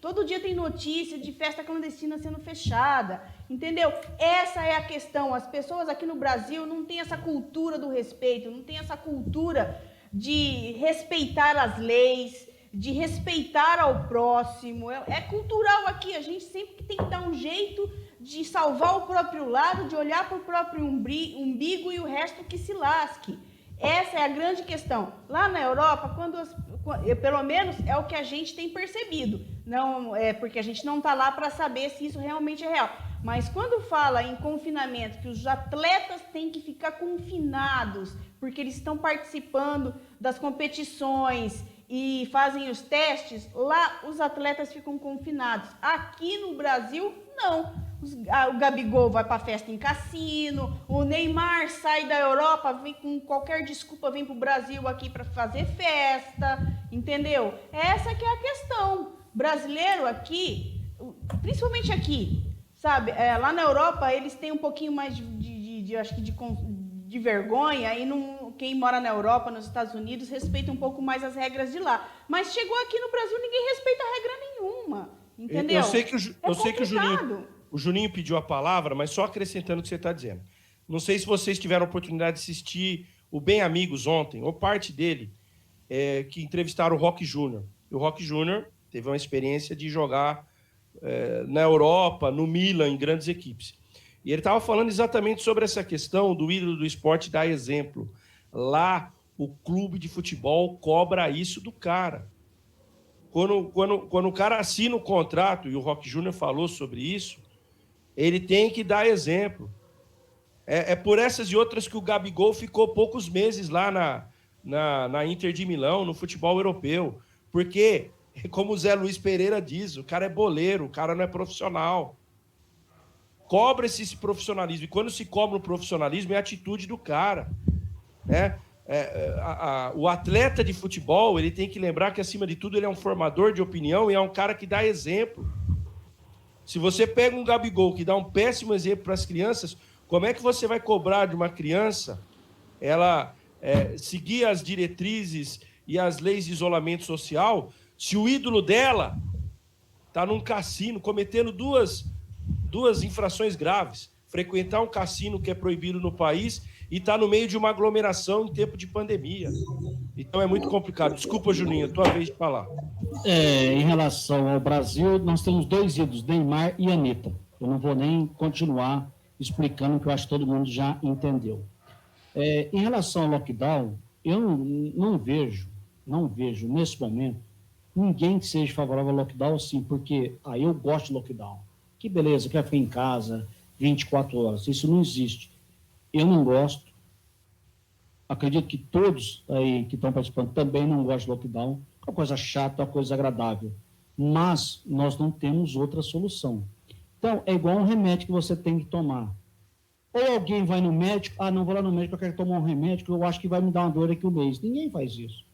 Todo dia tem notícia de festa clandestina sendo fechada, entendeu? Essa é a questão. As pessoas aqui no Brasil não têm essa cultura do respeito, não têm essa cultura de respeitar as leis, de respeitar ao próximo. É cultural aqui, a gente sempre tem que dar um jeito de salvar o próprio lado, de olhar para o próprio umbigo e o resto que se lasque. Essa é a grande questão. Lá na Europa, pelo menos é o que a gente tem percebido. Não, porque a gente não está lá para saber se isso realmente é real. Mas quando fala em confinamento, que os atletas têm que ficar confinados, porque eles estão participando das competições e fazem os testes, lá os atletas ficam confinados. Aqui no Brasil, não. O Gabigol vai para festa em cassino, o Neymar sai da Europa, vem com qualquer desculpa, vem para o Brasil aqui para fazer festa, entendeu? Essa que é a questão. Brasileiro aqui, principalmente aqui, sabe? Lá na Europa eles têm um pouquinho mais acho que de vergonha, e quem mora na Europa, nos Estados Unidos, respeita um pouco mais as regras de lá. Mas chegou aqui no Brasil, ninguém respeita regra nenhuma, entendeu? Eu sei que o Juninho pediu a palavra, mas só acrescentando o que você está dizendo. Não sei se vocês tiveram a oportunidade de assistir o Bem Amigos ontem, ou parte dele, que entrevistaram o Roque Júnior. E o Roque Júnior teve uma experiência de jogar na Europa, no Milan, em grandes equipes. E ele estava falando exatamente sobre essa questão do ídolo do esporte dar exemplo. Lá, o clube de futebol cobra isso do cara. Quando o cara assina o contrato, e o Roque Júnior falou sobre isso, ele tem que dar exemplo. É por essas e outras que o Gabigol ficou poucos meses lá na Inter de Milão, no futebol europeu. Porque, como o Zé Luiz Pereira diz, o cara é boleiro, o cara não é profissional. Cobra-se esse profissionalismo. E quando se cobra o profissionalismo, é a atitude do cara. Né? O atleta de futebol, ele tem que lembrar que, acima de tudo, ele é um formador de opinião e é um cara que dá exemplo. Se você pega um Gabigol que dá um péssimo exemplo para as crianças, como é que você vai cobrar de uma criança ela seguir as diretrizes e as leis de isolamento social se o ídolo dela está num cassino cometendo duas infrações graves? Frequentar um cassino que é proibido no país e está no meio de uma aglomeração em tempo de pandemia. Então é muito complicado. Desculpa, Juninho, tua vez de falar. Em relação ao Brasil, nós temos dois ídolos, Neymar e Anitta. Eu não vou nem continuar explicando, que eu acho que todo mundo já entendeu. Em relação ao lockdown, eu não vejo, nesse momento, ninguém que seja favorável ao lockdown, sim, porque eu gosto de lockdown. Que beleza, quer ficar em casa 24 horas. Isso não existe. Eu não gosto. Acredito que todos aí que estão participando também não gostam de lockdown. É uma coisa chata, uma coisa agradável. Mas nós não temos outra solução. Então, é igual um remédio que você tem que tomar. Ou alguém vai no médico, não vou lá no médico, eu quero tomar um remédio que eu acho que vai me dar uma dor daqui um mês. Ninguém faz isso.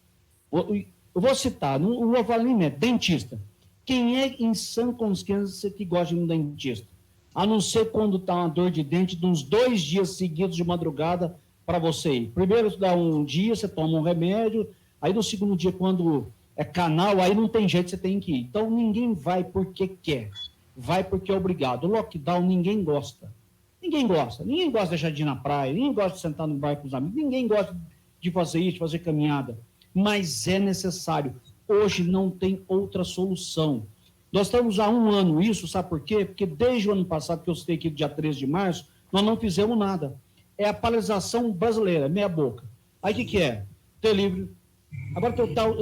Eu vou citar, não vou falar nem médico, dentista. Quem é em sã consciência que gosta de um dentista? A não ser quando está uma dor de dente de uns 2 dias seguidos de madrugada para você ir. Primeiro dá um dia, você toma um remédio, aí no segundo dia, quando é canal, aí não tem jeito, você tem que ir. Então ninguém vai porque quer, vai porque é obrigado. O lockdown ninguém gosta. Ninguém gosta de deixar de ir na praia, ninguém gosta de sentar no bar com os amigos, ninguém gosta de fazer isso, de fazer caminhada. Mas é necessário. Hoje não tem outra solução. Nós estamos há 1 ano isso, sabe por quê? Porque desde o ano passado, que eu citei aqui, dia 13 de março, nós não fizemos nada. É a paralisação brasileira, meia boca. Aí o que é? Delivery. Agora tem o tal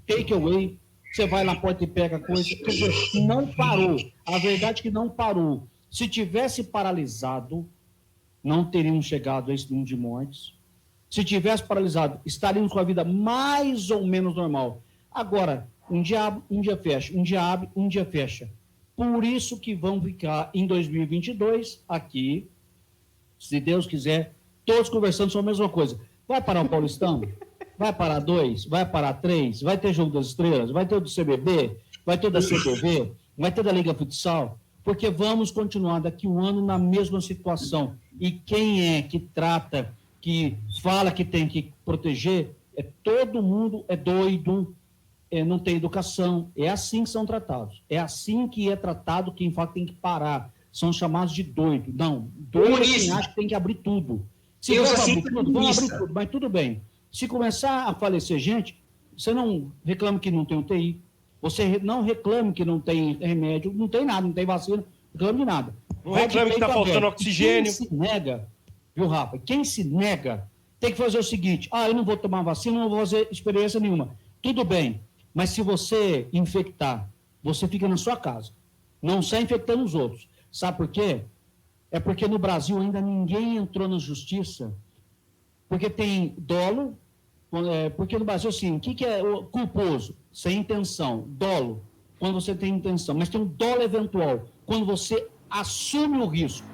take away, você vai na porta e pega a coisa. Quer dizer, não parou. A verdade é que não parou. Se tivesse paralisado, não teríamos chegado a esse número de mortes. Se tivesse paralisado, estaríamos com a vida mais ou menos normal. Agora, um dia abre, um dia fecha, um dia abre, um dia fecha. Por isso que vão ficar em 2022 aqui, se Deus quiser, todos conversando sobre a mesma coisa. Vai parar o Paulistão? Vai parar 2? Vai parar 3? Vai ter Jogo das Estrelas? Vai ter o do CBB? Vai ter o da CBV? Vai ter da Liga Futsal? Porque vamos continuar daqui 1 ano na mesma situação. E quem é que trata, que fala que tem que proteger, todo mundo é doido, não tem educação. É assim que são tratados. É assim que é tratado quem fala que tem que parar. São chamados de doido. Não, doido é quem acha que tem que abrir tudo. Se for abrir tudo, vamos abrir tudo, mas tudo bem. Se começar a falecer gente, você não reclama que não tem UTI, você não reclame que não tem remédio, não tem nada, não tem vacina, não reclame de nada. Não reclame que está faltando oxigênio. Quem se nega, viu, Rafa? Quem se nega tem que fazer o seguinte: eu não vou tomar vacina, não vou fazer experiência nenhuma. Tudo bem, mas se você infectar você fica na sua casa. Não sai infectando os outros. Sabe por quê? É porque no Brasil ainda ninguém entrou na justiça, porque tem dolo, porque no Brasil, assim, o que é o culposo? Sem intenção. Dolo, quando você tem intenção. Mas tem um dolo eventual, quando você assume o risco.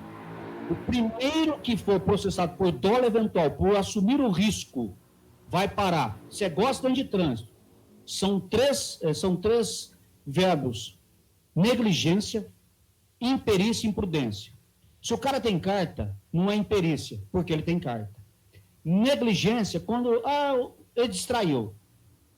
O primeiro que for processado por dolo eventual, por assumir o risco, vai parar. Você gosta de trânsito. São três verbos: negligência, imperícia e imprudência. Se o cara tem carta, não é imperícia, porque ele tem carta. Negligência, quando ele distraiu.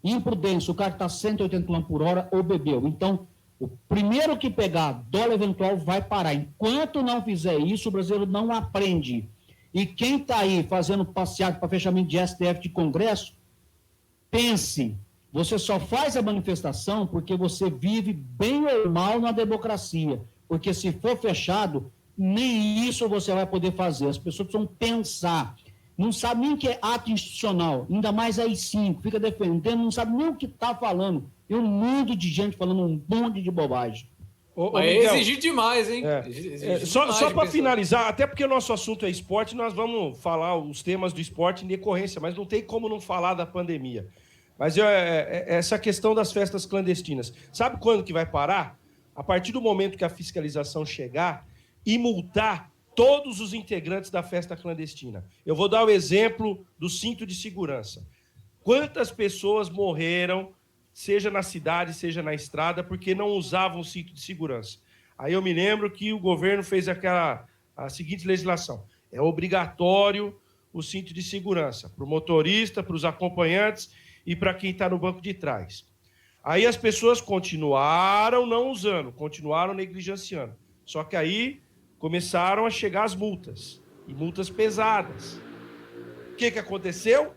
Imprudência, o cara está 180 km por hora ou bebeu. Então, o primeiro que pegar dolo eventual vai parar. Enquanto não fizer isso, o brasileiro não aprende. E quem está aí fazendo passeado para fechamento de STF de Congresso, pense, você só faz a manifestação porque você vive bem ou mal na democracia. Porque se for fechado, nem isso você vai poder fazer. As pessoas precisam pensar. Não sabe nem o que é ato institucional, ainda mais aí 5, fica defendendo, não sabe nem o que está falando. E um mundo de gente falando um monte de bobagem. É exigir demais, hein? Só para finalizar, até porque o nosso assunto é esporte, nós vamos falar os temas do esporte em decorrência, mas não tem como não falar da pandemia. Mas essa questão das festas clandestinas, sabe quando que vai parar? A partir do momento que a fiscalização chegar e multar todos os integrantes da festa clandestina. Eu vou dar o exemplo do cinto de segurança. Quantas pessoas morreram, seja na cidade, seja na estrada, porque não usavam o cinto de segurança? Aí eu me lembro que o governo fez a seguinte legislação: é obrigatório o cinto de segurança para o motorista, para os acompanhantes e para quem está no banco de trás. Aí as pessoas continuaram não usando, continuaram negligenciando. Só que aí começaram a chegar as multas, e multas pesadas. O que aconteceu?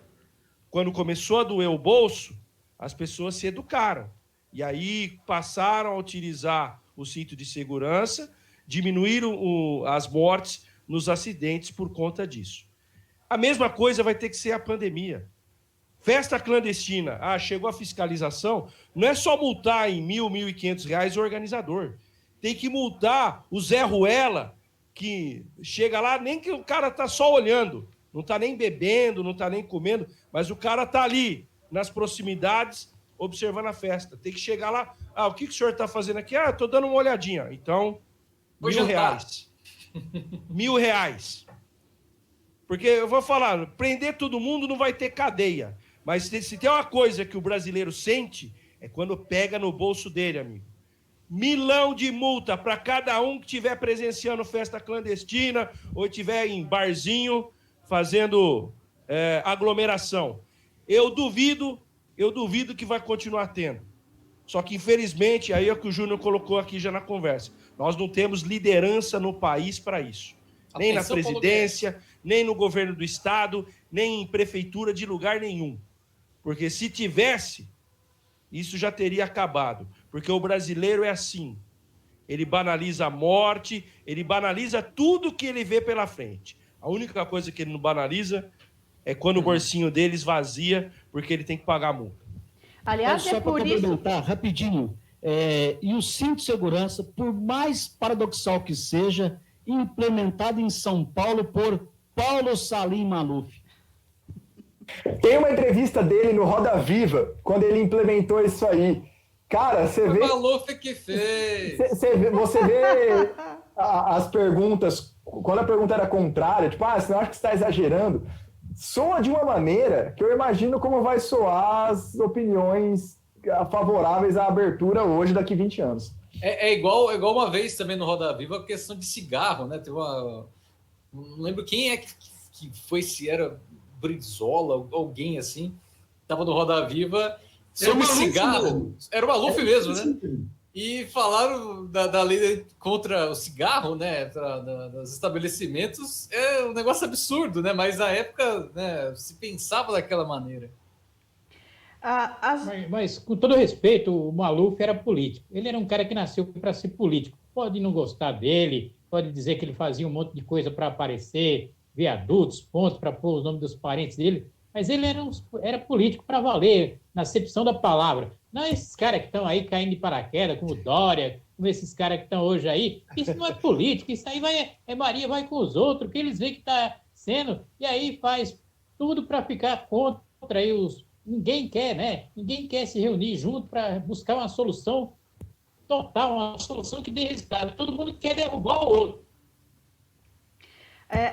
Quando começou a doer o bolso, as pessoas se educaram. E aí passaram a utilizar o cinto de segurança, diminuíram as mortes nos acidentes por conta disso. A mesma coisa vai ter que ser a pandemia. Festa clandestina, chegou a fiscalização, não é só multar em R$ 1.500 o organizador. Tem que multar o Zé Ruela, que chega lá, nem que o cara está só olhando, não está nem bebendo, não está nem comendo, mas o cara está ali, nas proximidades, observando a festa. Tem que chegar lá, o que o senhor está fazendo aqui? Estou dando uma olhadinha. Então, R$ 1.000. R$ 1.000. Porque eu vou falar, prender todo mundo não vai ter cadeia, mas se tem uma coisa que o brasileiro sente, é quando pega no bolso dele, amigo. 1.000.000 de multa para cada um que estiver presenciando festa clandestina ou estiver em barzinho fazendo aglomeração. Eu duvido que vai continuar tendo. Só que, infelizmente, aí é o que o Júnior colocou aqui já na conversa. Nós não temos liderança no país para isso. Nem na presidência, nem no governo do estado, nem em prefeitura de lugar nenhum. Porque se tivesse, isso já teria acabado. Porque o brasileiro é assim. Ele banaliza a morte, ele banaliza tudo que ele vê pela frente. A única coisa que ele não banaliza é quando o bolsinho dele esvazia, porque ele tem que pagar a multa. Aliás, só para complementar, rapidinho, e o cinto de segurança, por mais paradoxal que seja, implementado em São Paulo por Paulo Salim Maluf. Tem uma entrevista dele no Roda Viva, quando ele implementou isso aí. Cara, você vê... O Maluf que fez. Você vê as perguntas, quando a pergunta era contrária, tipo, você não acha que você está exagerando? Soa de uma maneira que eu imagino como vai soar as opiniões favoráveis à abertura hoje, daqui 20 anos. É igual uma vez também no Roda Viva, a questão de cigarro, né? Teve não lembro quem é que foi, se era Brizola, alguém assim, estava no Roda Viva sobre cigarro. Era o Maluf mesmo, né? E falaram da lei contra o cigarro, né? Dos estabelecimentos. É um negócio absurdo, né? Mas na época, né, se pensava daquela maneira. Mas, com todo respeito, o Maluf era político. Ele era um cara que nasceu para ser político. Pode não gostar dele, pode dizer que ele fazia um monte de coisa para aparecer, viadutos, pontos para pôr os nomes dos parentes dele, mas ele era político para valer, na acepção da palavra. Não esses caras que estão aí caindo de paraquedas, como Dória, como esses caras que estão hoje aí. Isso não é política, isso aí Maria vai com os outros, que eles veem que está sendo, e aí faz tudo para ficar contra aí os... Ninguém quer, né? Ninguém quer se reunir junto para buscar uma solução total, uma solução que dê resultado. Todo mundo quer derrubar o outro.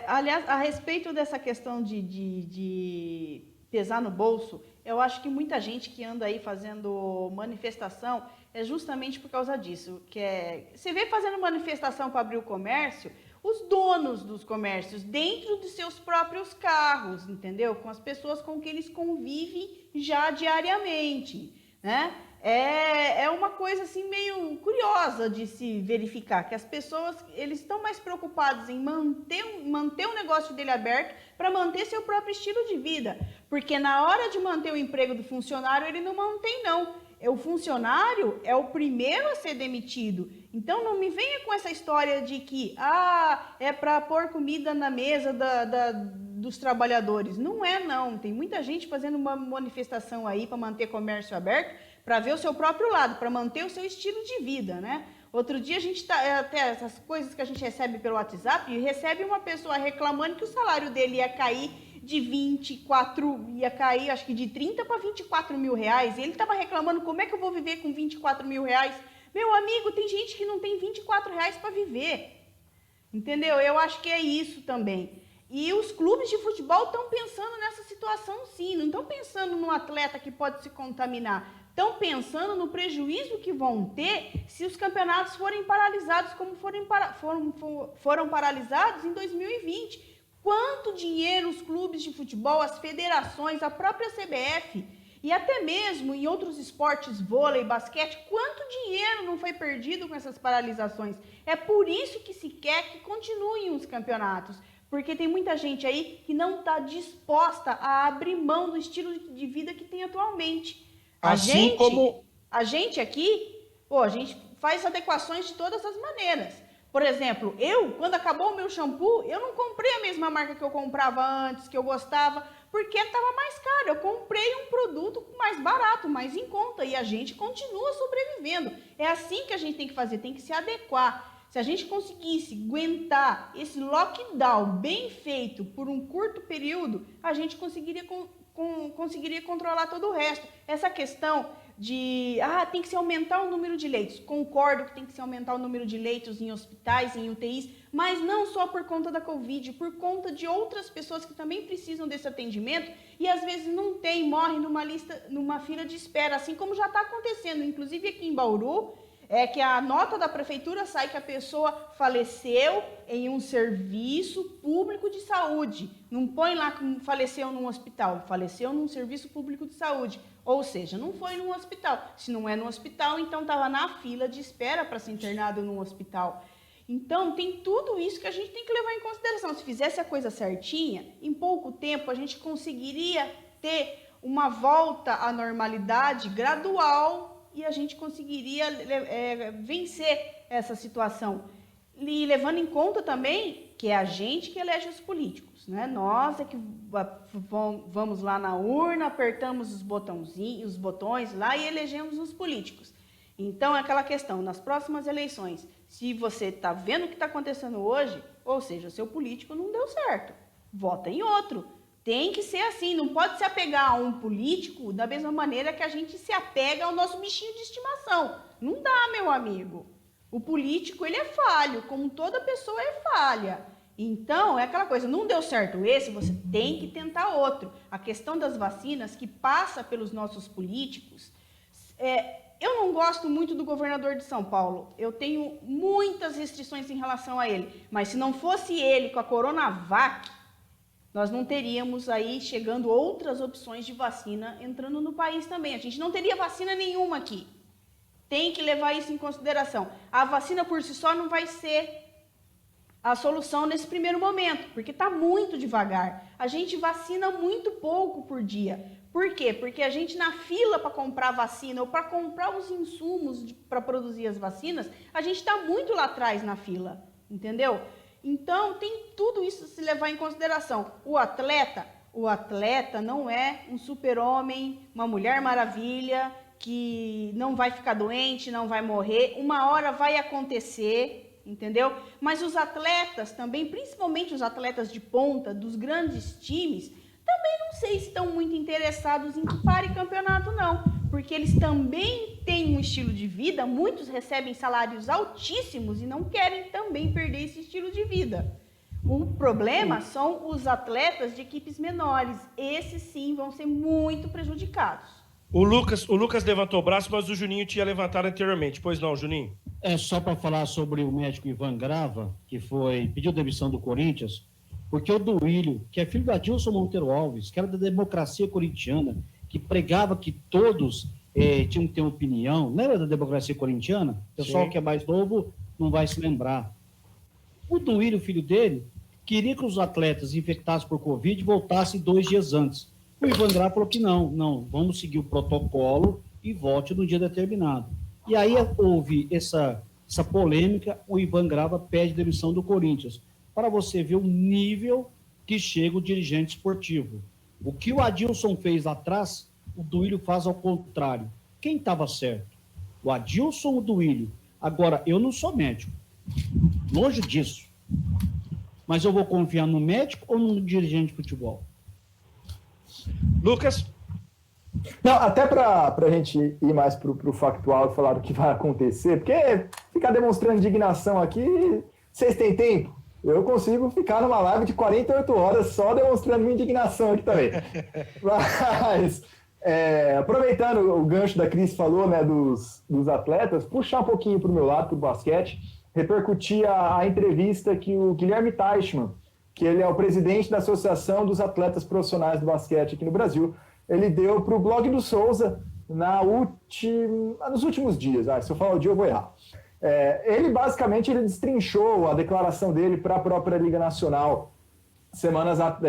Aliás, a respeito dessa questão de pesar no bolso, eu acho que muita gente que anda aí fazendo manifestação é justamente por causa disso. Você vê fazendo manifestação para abrir o comércio, os donos dos comércios dentro dos seus próprios carros, entendeu? Com as pessoas com quem eles convivem já diariamente, né? É uma coisa assim meio curiosa de se verificar, que as pessoas eles estão mais preocupados em manter o negócio dele aberto para manter seu próprio estilo de vida, porque na hora de manter o emprego do funcionário ele não mantém não. O funcionário é o primeiro a ser demitido. Então não me venha com essa história de que é para pôr comida na mesa dos trabalhadores. Não é não. Tem muita gente fazendo uma manifestação aí para manter comércio aberto, para ver o seu próprio lado, para manter o seu estilo de vida, né? Outro dia a gente até essas coisas que a gente recebe pelo WhatsApp, e recebe uma pessoa reclamando que o salário dele ia cair ia cair acho que de 30 para 24 mil reais, e ele estava reclamando, como é que eu vou viver com 24 mil reais? Meu amigo, tem gente que não tem 24 reais para viver, entendeu? Eu acho que é isso também. E os clubes de futebol estão pensando nessa situação sim, não estão pensando no atleta que pode se contaminar, estão pensando no prejuízo que vão ter se os campeonatos forem paralisados como foram paralisados em 2020. Quanto dinheiro os clubes de futebol, as federações, a própria CBF e até mesmo em outros esportes, vôlei, basquete, quanto dinheiro não foi perdido com essas paralisações? É por isso que se quer que continuem os campeonatos, porque tem muita gente aí que não está disposta a abrir mão do estilo de vida que tem atualmente. A gente aqui, a gente faz adequações de todas as maneiras. Por exemplo, quando acabou o meu shampoo, eu não comprei a mesma marca que eu comprava antes, que eu gostava, porque estava mais caro. Eu comprei um produto mais barato, mais em conta, e a gente continua sobrevivendo. É assim que a gente tem que fazer, tem que se adequar. Se a gente conseguisse aguentar esse lockdown bem feito por um curto período, a gente conseguiria controlar todo o resto. Essa questão de, tem que se aumentar o número de leitos. Concordo que tem que se aumentar o número de leitos em hospitais, em UTIs, mas não só por conta da Covid, por conta de outras pessoas que também precisam desse atendimento e às vezes não tem, morre numa fila de espera, assim como já está acontecendo, inclusive aqui em Bauru, que a nota da prefeitura sai que a pessoa faleceu em um serviço público de saúde. Não põe lá que faleceu num hospital, faleceu num serviço público de saúde. Ou seja, não foi num hospital. Se não é no hospital, então estava na fila de espera para ser internado num hospital. Então, tem tudo isso que a gente tem que levar em consideração. Se fizesse a coisa certinha, em pouco tempo a gente conseguiria ter uma volta à normalidade gradual e a gente conseguiria vencer essa situação. E levando em conta também que é a gente que elege os políticos, né? Nós é que vamos lá na urna, apertamos os botões lá e elegemos os políticos. Então, é aquela questão, nas próximas eleições, se você está vendo o que está acontecendo hoje, ou seja, seu político não deu certo, vota em outro. Tem que ser assim, não pode se apegar a um político da mesma maneira que a gente se apega ao nosso bichinho de estimação. Não dá, meu amigo. O político, ele é falho, como toda pessoa é falha. Então, é aquela coisa, não deu certo esse, você tem que tentar outro. A questão das vacinas, que passa pelos nossos políticos, eu não gosto muito do governador de São Paulo. Eu tenho muitas restrições em relação a ele. Mas se não fosse ele com a Coronavac, nós não teríamos aí chegando outras opções de vacina entrando no país também. A gente não teria vacina nenhuma aqui. Tem que levar isso em consideração. A vacina por si só não vai ser a solução nesse primeiro momento, porque está muito devagar. A gente vacina muito pouco por dia. Por quê? Porque a gente na fila para comprar vacina ou para comprar os insumos para produzir as vacinas, a gente está muito lá atrás na fila, entendeu? Então, tem tudo isso a se levar em consideração. O atleta, o atleta não é um super-homem, uma mulher maravilha, que não vai ficar doente, não vai morrer. Uma hora vai acontecer, entendeu? Mas os atletas também, principalmente os atletas de ponta dos grandes times, também não sei se estão muito interessados em que pare campeonato, não. Porque eles também têm um estilo de vida, muitos recebem salários altíssimos e não querem também perder esse estilo de vida. O problema são os atletas de equipes menores. Esses sim vão ser muito prejudicados. O Lucas levantou o braço, mas o Juninho tinha levantado anteriormente. Pois não, Juninho? É só para falar sobre o médico Ivan Grava, que pediu demissão do Corinthians, porque o Duílio, que é filho da Adilson Monteiro Alves, que era da democracia corintiana, que pregava que todos tinham que ter uma opinião. Lembra da democracia corintiana? O pessoal Sim. que é mais novo não vai se lembrar. O Duílio, filho dele, queria que os atletas infectados por Covid voltassem 2 dias antes. O Ivan Grava falou que não, vamos seguir o protocolo e volte no dia determinado. E aí houve essa polêmica, o Ivan Grava pede demissão do Corinthians, para você ver o nível que chega o dirigente esportivo. O que o Adilson fez lá atrás, o Duílio faz ao contrário. Quem estava certo? O Adilson ou o Duílio? Agora, eu não sou médico. Longe disso. Mas eu vou confiar no médico ou no dirigente de futebol? Lucas? Não, até para a gente ir mais para o factual e falar do que vai acontecer, porque ficar demonstrando indignação aqui, vocês têm tempo? Eu consigo ficar numa live de 48 horas só demonstrando minha indignação aqui também. Mas, aproveitando o gancho da Cris falou, né, dos atletas, puxar um pouquinho para o meu lado, para o basquete, repercutir a entrevista que o Guilherme Teichmann, que ele é o presidente da Associação dos Atletas Profissionais do Basquete aqui no Brasil, ele deu para o blog do Souza nos últimos dias. Se eu falar o dia, eu vou errar. Ele basicamente destrinchou a declaração dele para a própria Liga Nacional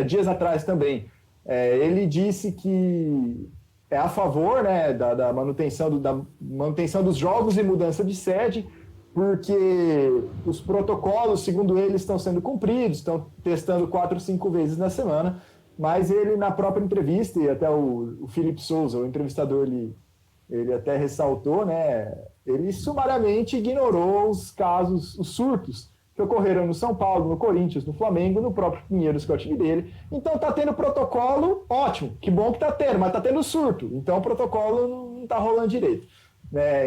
dias atrás também. Ele disse que é a favor, né, da manutenção dos jogos e mudança de sede, porque os protocolos, segundo ele, estão sendo cumpridos, estão testando 4 ou 5 vezes na semana, mas ele, na própria entrevista, e até o Felipe Souza, o entrevistador, ele até ressaltou, né, ele sumariamente ignorou os casos, os surtos que ocorreram no São Paulo, no Corinthians, no Flamengo, no próprio Pinheiros, que é o time dele. Então tá tendo protocolo, ótimo, que bom que tá tendo, mas tá tendo surto, então o protocolo não tá rolando direito.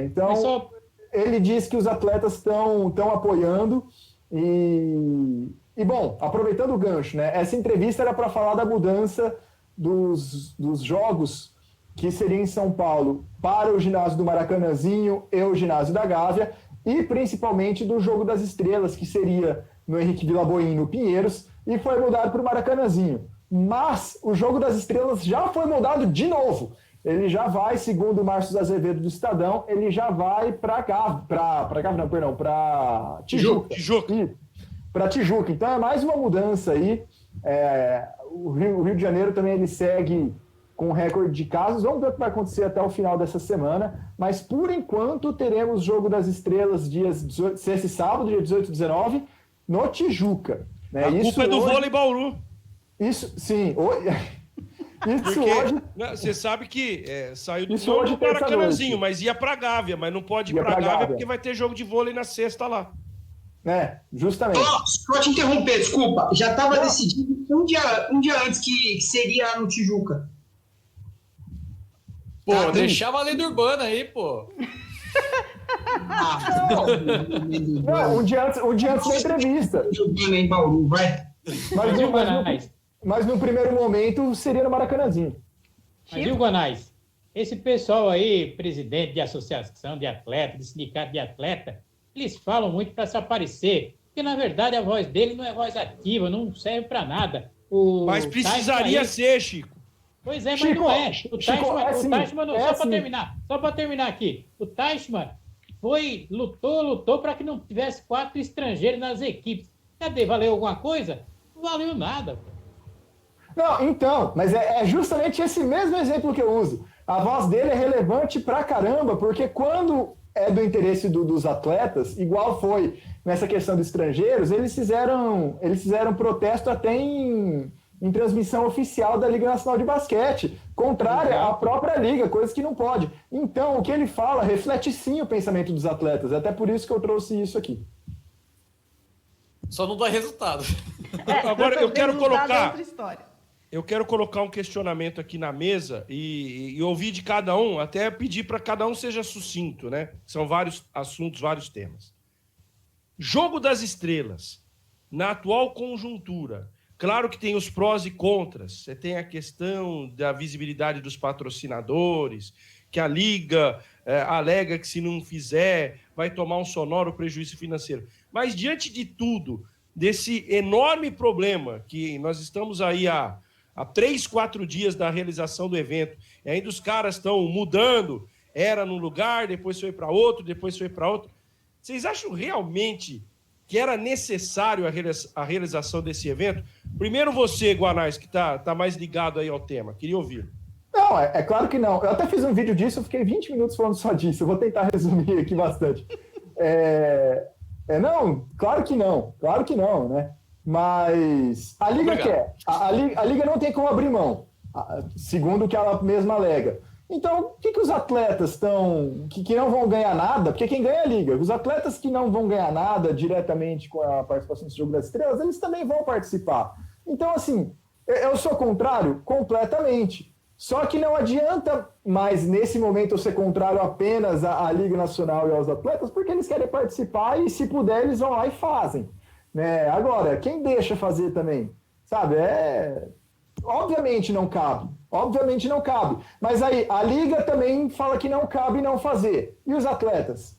Então, ele diz que os atletas estão apoiando e, bom, aproveitando o gancho, né, essa entrevista era para falar da mudança dos jogos que seria em São Paulo para o ginásio do Maracanãzinho e o ginásio da Gávea, e principalmente do Jogo das Estrelas, que seria no Henrique Villaboim, no Pinheiros, e foi mudado para o Maracanãzinho. Mas o Jogo das Estrelas já foi mudado de novo. Ele já vai, segundo o Márcio Azevedo do Estadão, ele já vai para Tijuca. Para Tijuca. Então é mais uma mudança aí. O Rio de Janeiro também ele segue com recorde de casos. Vamos ver o que vai acontecer até o final dessa semana. Mas, por enquanto, teremos Jogo das Estrelas sexta e sábado, dia 18 e 19, no Tijuca. Né? A culpa é do vôlei Bauru. Isso, sim. Isso porque hoje... Você sabe que saiu do Maracanãzinho, mas ia para Gávea, mas não pode ir para Gávea porque vai ter jogo de vôlei na sexta lá. Justamente. Só te interromper, desculpa. Já estava decidido um dia antes que seria no Tijuca. Pô, deixava a lenda urbana aí, pô. Não, um dia antes da entrevista. Em Bauru, vai. Mas no primeiro momento seria no Maracanãzinho. Mas, viu, Guanais? Esse pessoal aí, presidente de associação de atleta, de sindicato de atleta, eles falam muito para se aparecer, porque, na verdade, a voz dele não é voz ativa, não serve para nada. Mas precisaria ser, Chico. Pois é, mas Chico, não é. O Teichmann não, só para terminar aqui, o Teichmann lutou para que não tivesse 4 estrangeiros nas equipes. Cadê? Valeu alguma coisa? Não valeu nada. Não, então, mas é justamente esse mesmo exemplo que eu uso. A voz dele é relevante pra caramba, porque quando é do interesse dos atletas, igual foi nessa questão dos estrangeiros, eles fizeram protesto até em em transmissão oficial da Liga Nacional de Basquete, contrária à própria Liga, coisa que não pode. Então, o que ele fala reflete sim o pensamento dos atletas, até por isso que eu trouxe isso aqui. Só não dá resultado. Agora, eu quero colocar... outra história. Eu quero colocar um questionamento aqui na mesa e ouvir de cada um, até pedir para cada um seja sucinto, né? São vários assuntos, vários temas. Jogo das estrelas, na atual conjuntura, claro que tem os prós e contras. Você tem a questão da visibilidade dos patrocinadores, que a Liga alega que se não fizer vai tomar um sonoro prejuízo financeiro. Mas diante de tudo, desse enorme problema que nós estamos aí há 3, 4 dias da realização do evento, e ainda os caras estão mudando, era num lugar, depois foi para outro, depois foi para outro. Vocês acham realmente que era necessário a realização desse evento? Primeiro você, Guanais, que tá mais ligado aí ao tema, queria ouvir. Não, é claro que não. Eu até fiz um vídeo disso, eu fiquei 20 minutos falando só disso, eu vou tentar resumir aqui bastante. Não, claro que não, né? Mas a Liga quer. A Liga não tem como abrir mão, segundo o que ela mesma alega. Então, o que os atletas estão... que não vão ganhar nada? Porque quem ganha é a Liga. Os atletas que não vão ganhar nada diretamente com a participação nesse Jogo das Estrelas, eles também vão participar. Então, assim, eu sou contrário completamente. Só que não adianta mais, nesse momento, eu ser contrário apenas à Liga Nacional e aos atletas, porque eles querem participar e, se puder, eles vão lá e fazem. Né? Agora, quem deixa fazer também? Sabe, obviamente não cabe. Mas aí, a Liga também fala que não cabe não fazer. E os atletas?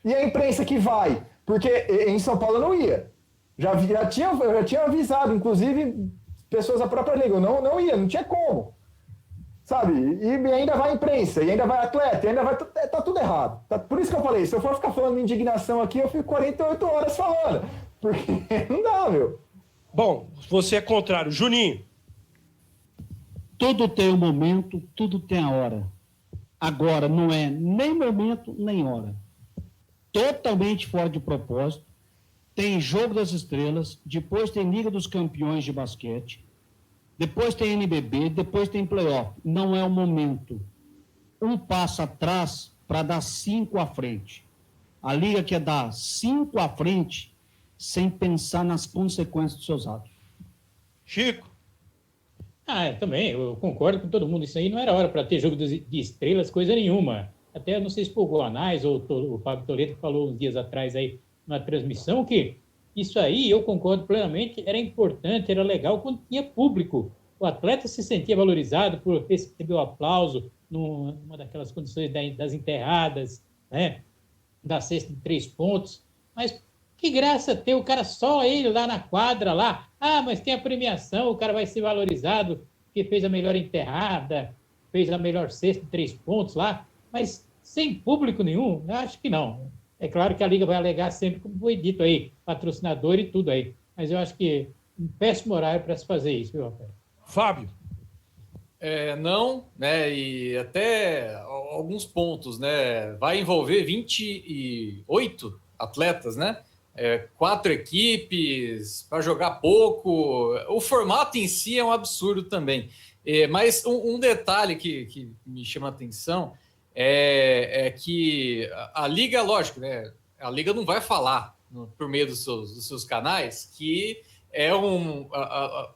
E a imprensa que vai? Porque em São Paulo eu não ia. Eu já tinha avisado, inclusive, pessoas da própria Liga. Eu não ia, não tinha como. Sabe? E ainda vai a imprensa, e ainda vai atleta, e ainda vai... Tá tudo errado. Por isso que eu falei, se eu for ficar falando de indignação aqui, eu fico 48 horas falando. Porque não dá, meu. Bom, você é contrário. Juninho. Tudo tem um momento, tudo tem a hora. Agora, não é nem momento, nem hora. Totalmente fora de propósito. Tem Jogo das Estrelas, depois tem Liga dos Campeões de Basquete, depois tem NBB, depois tem playoff. Não é o momento. Um passo atrás para dar 5 à frente. A Liga quer dar 5 à frente sem pensar nas consequências dos seus atos. Chico. Também, eu concordo com todo mundo. Isso aí não era hora para ter Jogo de Estrelas, coisa nenhuma. Até, não sei se foi o Guanais ou o Fábio Toledo que falou uns dias atrás aí na transmissão que isso aí, eu concordo plenamente, era importante, era legal quando tinha público. O atleta se sentia valorizado por receber o aplauso numa daquelas condições das enterradas, né? Da cesta de 3 pontos. Mas que graça ter o cara só ele lá na quadra, lá. Mas tem a premiação, o cara vai ser valorizado porque fez a melhor enterrada, fez a melhor cesta de 3 pontos lá. Mas sem público nenhum, eu acho que não. É claro que a Liga vai alegar sempre, como foi dito aí, patrocinador e tudo aí. Mas eu acho que um péssimo horário para se fazer isso, viu, Rafael? Fábio. Não, né? E até alguns pontos, né? Vai envolver 28 atletas, né? 4 equipes, para jogar pouco. O formato em si é um absurdo também. Mas um detalhe que me chama a atenção é que a Liga, lógico, né? A Liga não vai falar por meio dos seus canais que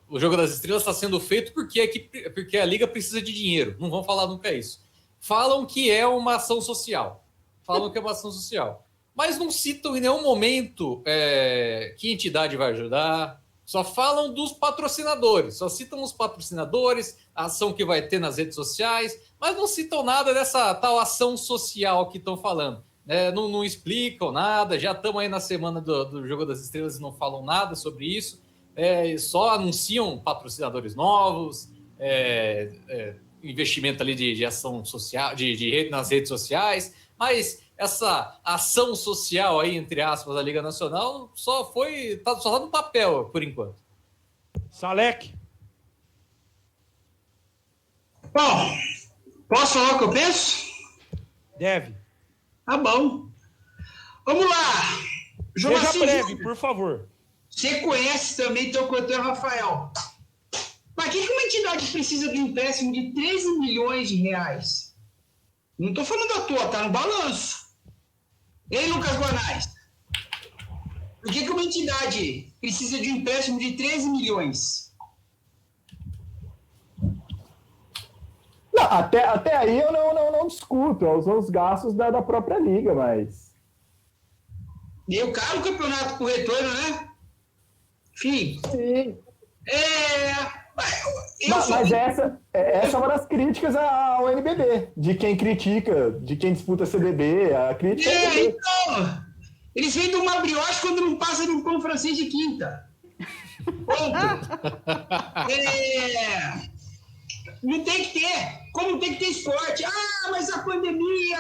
o Jogo das Estrelas está sendo feito porque a Liga precisa de dinheiro. Não vão falar nunca isso. Falam que é uma ação social. Mas não citam em nenhum momento que entidade vai ajudar. Só falam dos patrocinadores. Só citam os patrocinadores, a ação que vai ter nas redes sociais, mas não citam nada dessa tal ação social que estão falando. Não explicam nada. Já estamos aí na semana do Jogo das Estrelas e não falam nada sobre isso. Só anunciam patrocinadores novos, investimento ali de ação social, nas redes sociais, mas essa ação social aí, entre aspas, da Liga Nacional só tá no papel por enquanto. Salek. Bom, posso falar o que eu penso? Deve. Tá bom. Vamos lá. Seja breve, por favor. Você conhece também teu cantor Rafael. Para que uma entidade precisa de um empréstimo de 13 milhões de reais? Não estou falando à toa, está no balanço. Ei, Lucas Guanais, por que uma entidade precisa de um empréstimo de 13 milhões? Não, até aí eu não discuto, são os gastos da própria liga, mas... Deu caro o campeonato com o retorno, né? Enfim. Sim. Mas essa é uma das críticas ao NBB, de quem critica, de quem disputa CBB, a crítica então, eles vendem uma brioche quando não passa de um pão francês de quinta. Ponto. Não tem que ter, como tem que ter esporte. Mas a pandemia,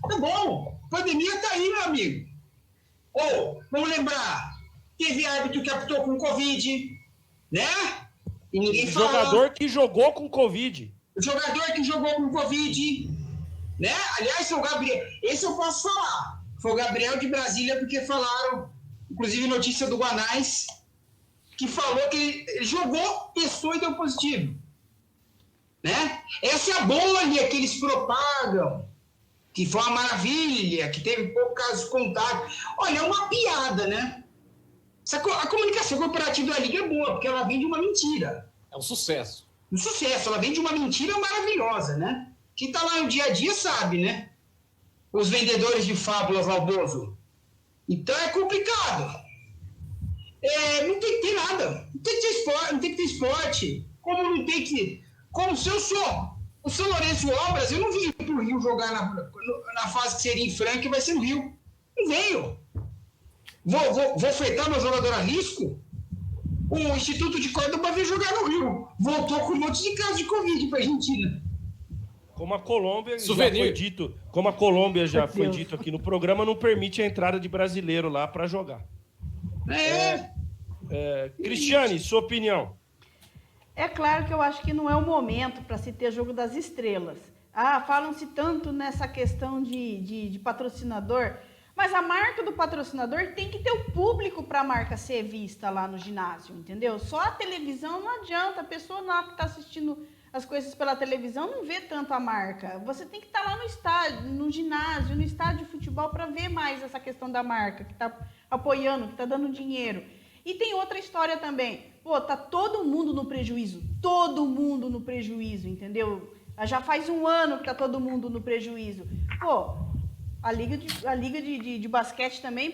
tá bom, a pandemia tá aí, meu amigo. Vamos lembrar, teve árbitro que apitou com Covid, né? E ninguém O falou. jogador que jogou com Covid. O jogador que jogou com Covid, né? Aliás, foi o Gabriel. Esse eu posso falar. Foi o Gabriel de Brasília, porque falaram, inclusive notícia do Guanais, que falou que ele jogou, testou e deu positivo. Né? Essa é a bolha que eles propagam, que foi uma maravilha, que teve pouco caso de contato. Olha, é uma piada, né? A comunicação corporativa da Liga é boa, porque ela vem de uma mentira. É um sucesso. Um sucesso, ela vem de uma mentira maravilhosa, né? Quem tá lá no dia a dia sabe, né? Os vendedores de fábulas ao Bozo. Então é complicado. Não tem que ter nada. Não tem que ter esporte. Não tem que ter esporte. Como não tem que... Como se eu sou o São Lourenço Obras, eu não vim pro Rio jogar na fase que seria em Franca e vai ser no Rio. Não venho. Vou fretar meu jogador a risco? O Instituto de Córdoba veio jogar no Rio. Voltou com um monte de casos de Covid para a Argentina. Como a Colômbia já foi dito aqui no programa, não permite a entrada de brasileiro lá para jogar. Cristiane, sua opinião. É claro que eu acho que não é o momento para se ter jogo das estrelas. Falam-se tanto nessa questão de patrocinador, mas a marca do patrocinador tem que ter o público para a marca ser vista lá no ginásio, entendeu? Só a televisão não adianta, a pessoa lá que está assistindo as coisas pela televisão não vê tanto a marca. Você tem que estar lá no estádio, no ginásio, no estádio de futebol para ver mais essa questão da marca, que está apoiando, que está dando dinheiro. E tem outra história também. Tá todo mundo no prejuízo. Todo mundo no prejuízo, entendeu? Já faz um ano que tá todo mundo no prejuízo. A liga de basquete também,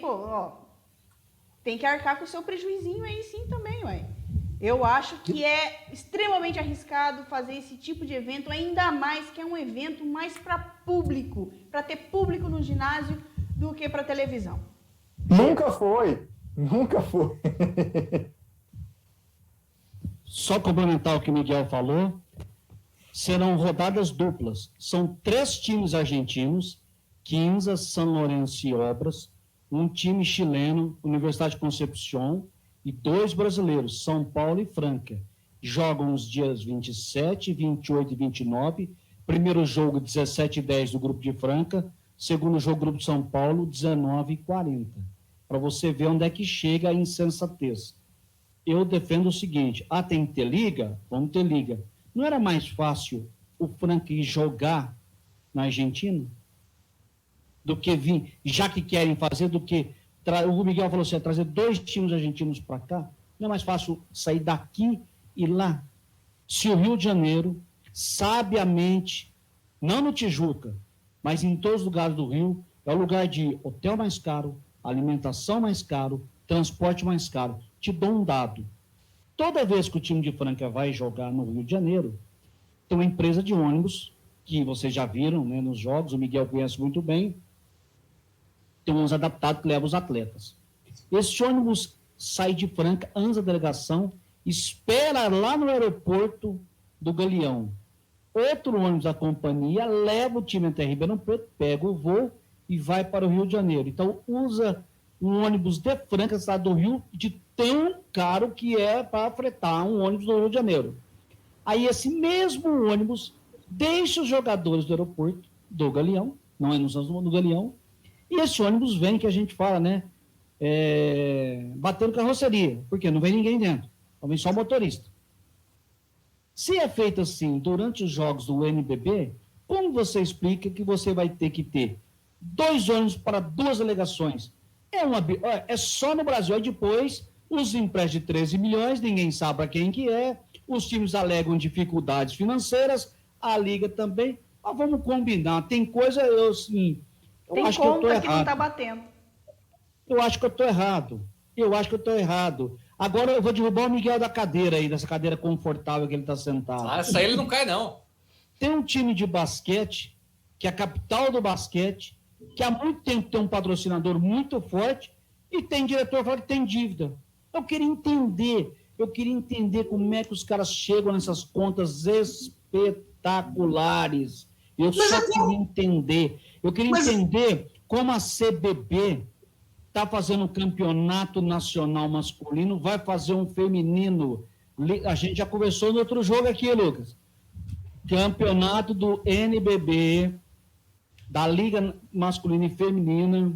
tem que arcar com o seu prejuizinho aí sim também, ué. Eu acho que é extremamente arriscado fazer esse tipo de evento, ainda mais que é um evento mais para público, para ter público no ginásio do que para televisão. Nunca foi. Só complementar o que o Miguel falou, serão rodadas duplas. São 3 times argentinos, Quinza, São Lourenço e Obras, um time chileno, Universidade de Concepción, e 2 brasileiros, São Paulo e Franca. Jogam os dias 27, 28 e 29. Primeiro jogo, 17 e 10 do grupo de Franca. Segundo jogo, grupo de São Paulo, 19 e 40. Para você ver onde é que chega a insensatez. Eu defendo o seguinte, tem que ter liga? Vamos ter liga. Não era mais fácil o Franca ir jogar na Argentina? Do que vir, já que querem fazer, do que... O Miguel falou assim, trazer 2 times argentinos para cá? Não é mais fácil sair daqui e lá? Se o Rio de Janeiro, sabiamente, não no Tijuca, mas em todos os lugares do Rio, é o lugar de hotel mais caro, alimentação mais caro, transporte mais caro. Te dou um dado. Toda vez que o time de Franca vai jogar no Rio de Janeiro, tem uma empresa de ônibus, que vocês já viram, né, nos jogos, o Miguel conhece muito bem, tem uns adaptados que levam os atletas. Esse ônibus sai de Franca, antes da delegação, espera lá no aeroporto do Galeão. Outro ônibus da companhia leva o time até Ribeirão Preto, pega o voo e vai para o Rio de Janeiro. Então, usa um ônibus de Franca, cidade do Rio, de tão caro que é para fretar um ônibus do Rio de Janeiro. Aí, esse mesmo ônibus deixa os jogadores do aeroporto do Galeão, não é no Galeão, e esse ônibus vem, que a gente fala, né, batendo carroceria, porque não vem ninguém dentro, vem só o motorista. Se é feito assim durante os jogos do NBB, como você explica que você vai ter que ter 2 ônibus para 2 delegações? É só no Brasil. Aí depois, os empréstimos de 13 milhões, ninguém sabe para quem que é, os times alegam dificuldades financeiras, a Liga também. Mas vamos combinar, tem coisa, eu acho que eu estou errado. Que não está batendo. Eu acho que eu estou errado. Agora eu vou derrubar o Miguel da cadeira aí, dessa cadeira confortável que ele está sentado. Essa aí ele não cai, não. Tem um time de basquete, que é a capital do basquete, que há muito tempo tem um patrocinador muito forte e tem diretor falando que tem dívida. Eu queria entender como é que os caras chegam nessas contas espetaculares. Eu queria entender como a CBB está fazendo um campeonato nacional masculino, vai fazer um feminino. A gente já conversou no outro jogo aqui, Lucas. Campeonato do NBB, da Liga Masculina e Feminina,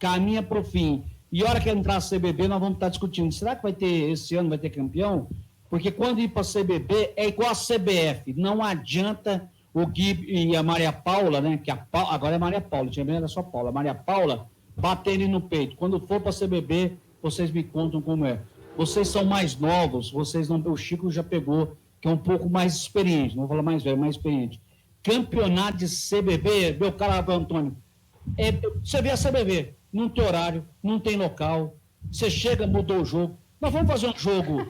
caminha para o fim. E a hora que entrar a CBB, nós vamos estar discutindo. Será que vai ter, esse ano vai ter campeão? Porque quando ir para a CBB, é igual a CBF. Não adianta o Gui e a Maria Paula, né? Que agora é Maria Paula, tinha era só Paula. A Maria Paula baterem no peito. Quando for para a CBB, vocês me contam como é. Vocês são mais novos, vocês não... O Chico já pegou, que é um pouco mais experiente, não vou falar mais velho, mais experiente. Campeonato de CBB, meu cara Antônio, você vê a CBB, não tem horário, não tem local, você chega, mudou o jogo. Nós vamos fazer um jogo,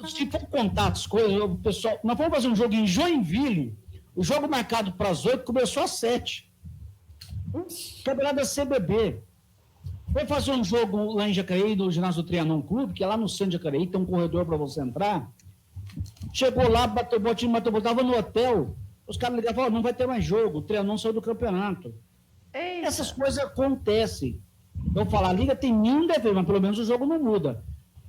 se for contar as coisas, pessoal, nós vamos fazer um jogo em Joinville, o jogo marcado para as 8 começou às 7. Campeonato da CBB. Vai fazer um jogo lá em Jacareí, no ginásio do Trianon Clube, que é lá no centro de Jacareí, tem um corredor para você entrar. Chegou lá, bateu botinho, estava no hotel. Os caras ligaram e falaram, não vai ter mais jogo, o Trianon saiu do campeonato. Eita. Essas coisas acontecem. Eu falo, a Liga tem nenhum dever, mas pelo menos o jogo não muda.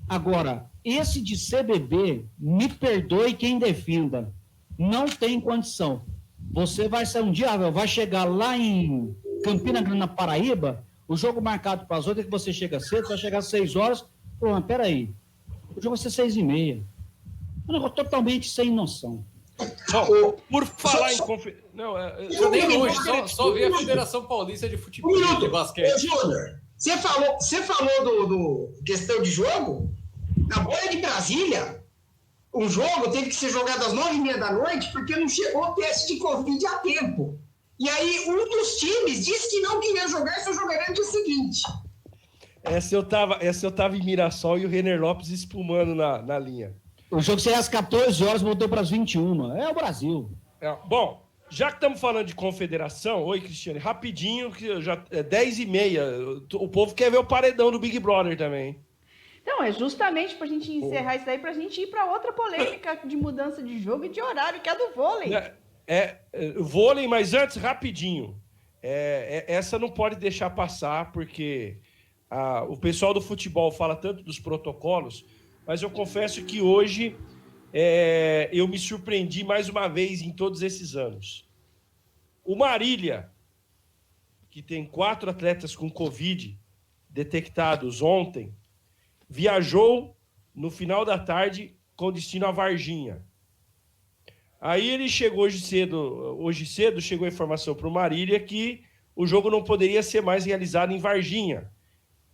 Agora, esse de CBB, me perdoe quem defenda, não tem condição. Você vai sair um dia, vai chegar lá em Campina Grande, na Paraíba, o jogo marcado para as 8 é que você chega cedo, vai chegar às 6 horas, pô, mas peraí, o jogo vai ser 6h30. Um negócio totalmente sem noção. Bom, por falar em não, eu nem hoje, só vi a Federação Paulista de Futebol de Basquete. Júnior, você falou do questão de jogo? Na Bolha de Brasília, um jogo teve que ser jogado às 9h30 da noite porque não chegou o teste de Covid a tempo. E aí um dos times disse que não queria jogar, só jogaria no dia seguinte. Essa eu tava em Mirassol e o Renner Lopes espumando na linha. O jogo seria às 14 horas, voltou para as 21. É o Brasil. Bom, já que estamos falando de confederação, oi, Cristiane, rapidinho, que já é 10h30. O povo quer ver o paredão do Big Brother também. Então, é justamente para a gente encerrar isso daí, para a gente ir para outra polêmica de mudança de jogo e de horário, que é a do vôlei. Vôlei, mas antes, rapidinho. Essa não pode deixar passar, porque o pessoal do futebol fala tanto dos protocolos, mas eu confesso que hoje eu me surpreendi mais uma vez em todos esses anos. O Marília, que tem 4 atletas com Covid detectados ontem, viajou no final da tarde com destino a Varginha. Aí ele chegou hoje cedo chegou a informação para o Marília que o jogo não poderia ser mais realizado em Varginha.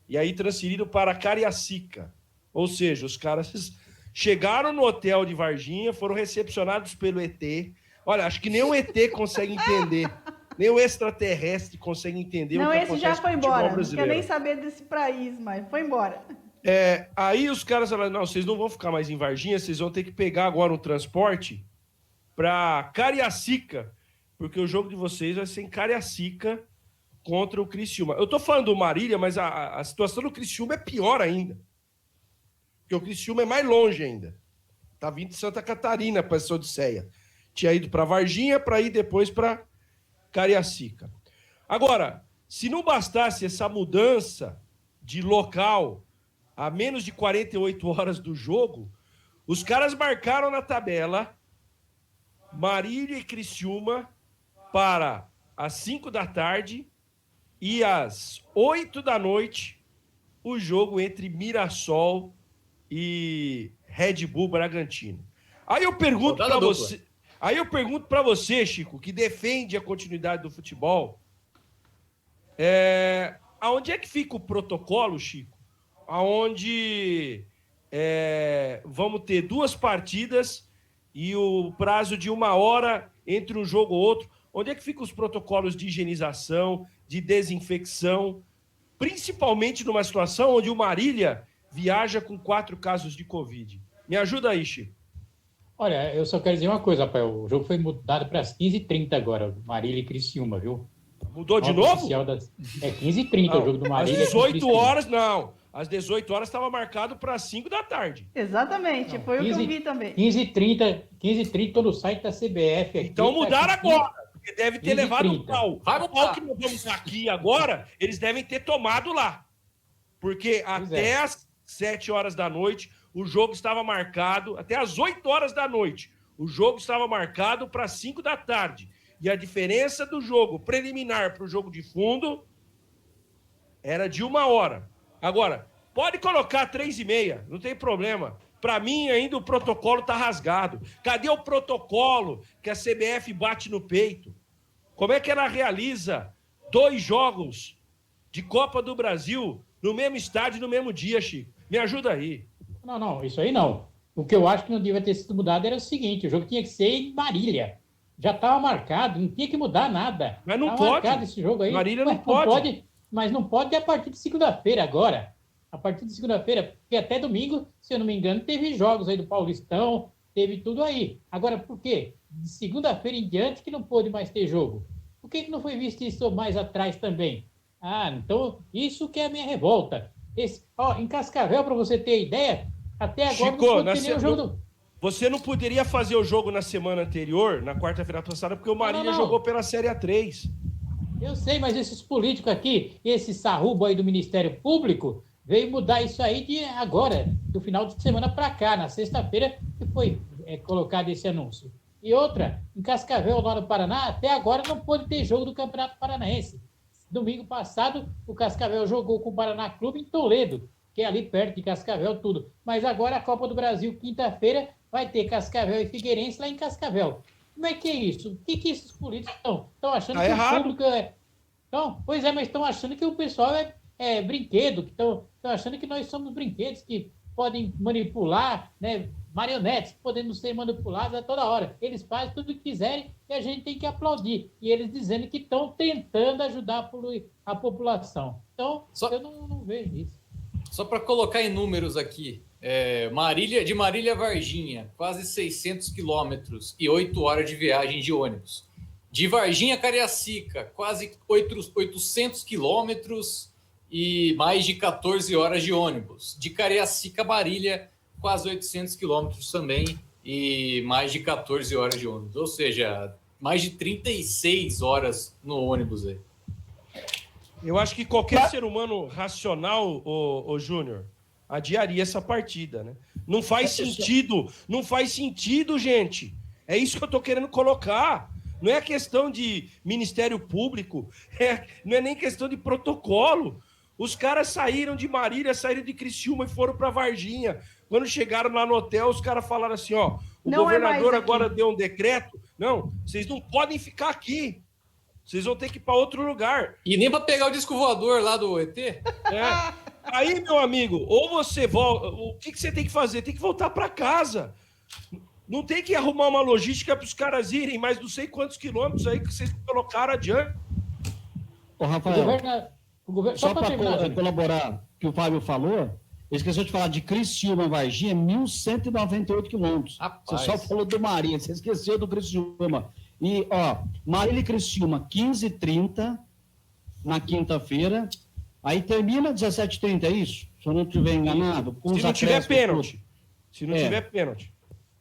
E aí transferido para Cariacica. Ou seja, os caras chegaram no hotel de Varginha, foram recepcionados pelo ET. Olha, acho que nem o ET consegue entender, nem o extraterrestre consegue entender o que acontece. Não, esse já foi embora, não quer nem brasileiro. saber desse país, mas foi embora. Aí os caras falaram, não, vocês não vão ficar mais em Varginha, vocês vão ter que pegar agora um transporte para Cariacica, porque o jogo de vocês vai ser em Cariacica contra o Criciúma. Eu tô falando do Marília, mas a situação do Criciúma é pior ainda. Porque o Criciúma é mais longe ainda. Tá vindo de Santa Catarina para essa odisseia. Tinha ido para Varginha para ir depois para Cariacica. Agora, se não bastasse essa mudança de local a menos de 48 horas do jogo, os caras marcaram na tabela Marília e Criciúma para às 5 da tarde e às 8 da noite o jogo entre Mirassol e Red Bull Bragantino. Aí eu pergunto Rodada para dupla. você, Chico, que defende a continuidade do futebol, aonde é que fica o protocolo, Chico? Aonde vamos ter 2 partidas e o prazo de 1 hora entre um jogo ou outro. Onde é que ficam os protocolos de higienização, de desinfecção, principalmente numa situação onde o Marília viaja com 4 casos de Covid? Me ajuda aí, Chico. Olha, eu só quero dizer uma coisa, Rafael. O jogo foi mudado para as 15h30 agora, Marília e Criciúma, viu? Mudou de Nota novo? oficial 15h30 o jogo do Às Marília. 18 horas, não. Às 18 horas estava marcado para 5 da tarde. Exatamente, Não, foi 15, o que eu vi também. 15h30 todo o site da CBF. Aqui, Então mudaram agora, porque deve ter 15h30. levado o pau. Vai O mudar. pau que nós vamos aqui agora, eles devem ter tomado lá. Porque até às 7 horas da noite, o jogo estava marcado, até às 8 horas da noite, o jogo estava marcado para 5 da tarde. E a diferença do jogo preliminar para o jogo de fundo era de 1 hora. Agora, pode colocar 3h30, não tem problema. Para mim, ainda o protocolo está rasgado. Cadê o protocolo que a CBF bate no peito? Como é que ela realiza 2 jogos de Copa do Brasil no mesmo estádio, no mesmo dia, Chico? Me ajuda aí. Não, isso aí não. O que eu acho que não devia ter sido mudado era o seguinte: o jogo tinha que ser em Marília. Já estava marcado, não tinha que mudar nada. Mas não Tava pode. marcado esse jogo aí. Marília não Mas pode. Mas não pode a partir de segunda-feira agora. A partir de segunda-feira, porque até domingo, se eu não me engano, teve jogos aí do Paulistão, teve tudo aí. Agora, por quê? De segunda-feira em diante que não pôde mais ter jogo. Por que não foi visto isso mais atrás também? Então, isso que é a minha revolta. Em Cascavel, para você ter ideia, até agora Chico, não pôde ter nenhum jogo do... Você não poderia fazer o jogo na semana anterior, na quarta-feira passada, porque o Marília jogou pela Série A3. Eu sei, mas esses políticos aqui, esse sarrubo aí do Ministério Público, veio mudar isso aí de agora, do final de semana para cá, na sexta-feira, que foi colocado esse anúncio. E outra, em Cascavel, lá no Paraná, até agora não pôde ter jogo do Campeonato Paranaense. Domingo passado, o Cascavel jogou com o Paraná Clube em Toledo, que é ali perto de Cascavel, tudo. Mas agora a Copa do Brasil, quinta-feira, vai ter Cascavel e Figueirense lá em Cascavel. Como é que é isso? O que esses políticos estão achando que errado. o público é... Então, pois é, mas estão achando que o pessoal é brinquedo, que estão achando que nós somos brinquedos, que podem manipular, né? Marionetes, podemos ser manipulados a toda hora. Eles fazem tudo o que quiserem e a gente tem que aplaudir. E eles dizendo que estão tentando ajudar a população. Então, eu não vejo isso. Só para colocar em números aqui, de Marília a Varginha, quase 600 quilômetros e 8 horas de viagem de ônibus. De Varginha a Cariacica, quase 800 quilômetros e mais de 14 horas de ônibus. De Cariacica a Marília, quase 800 quilômetros também e mais de 14 horas de ônibus. Ou seja, mais de 36 horas no ônibus aí. Eu acho que qualquer ser humano racional, ô Júnior, adiaria essa partida, né? Não faz sentido, gente. É isso que eu tô querendo colocar. Não é questão de Ministério Público, não é nem questão de protocolo. Os caras saíram de Marília, saíram de Criciúma e foram para Varginha. Quando chegaram lá no hotel, os caras falaram assim, ó, o governador agora deu um decreto. Não, vocês não podem ficar aqui. Vocês vão ter que ir para outro lugar. E nem para pegar o disco voador lá do ET? Aí, meu amigo, ou você volta... O que você tem que fazer? Tem que voltar para casa. Não tem que arrumar uma logística para os caras irem mais não sei quantos quilômetros aí que vocês colocaram adiante. Ô, Rafael, Só para colaborar o que o Fábio falou, esqueceu de falar de Criciúma, Varginha, 1.198 quilômetros. Você só falou do Marília, você esqueceu do Criciúma. E, Marília e Criciúma, 15h30, na quinta-feira. Aí termina 17h30, é isso? Se eu não estiver enganado. Se não tiver pênalti. Se não tiver pênalti.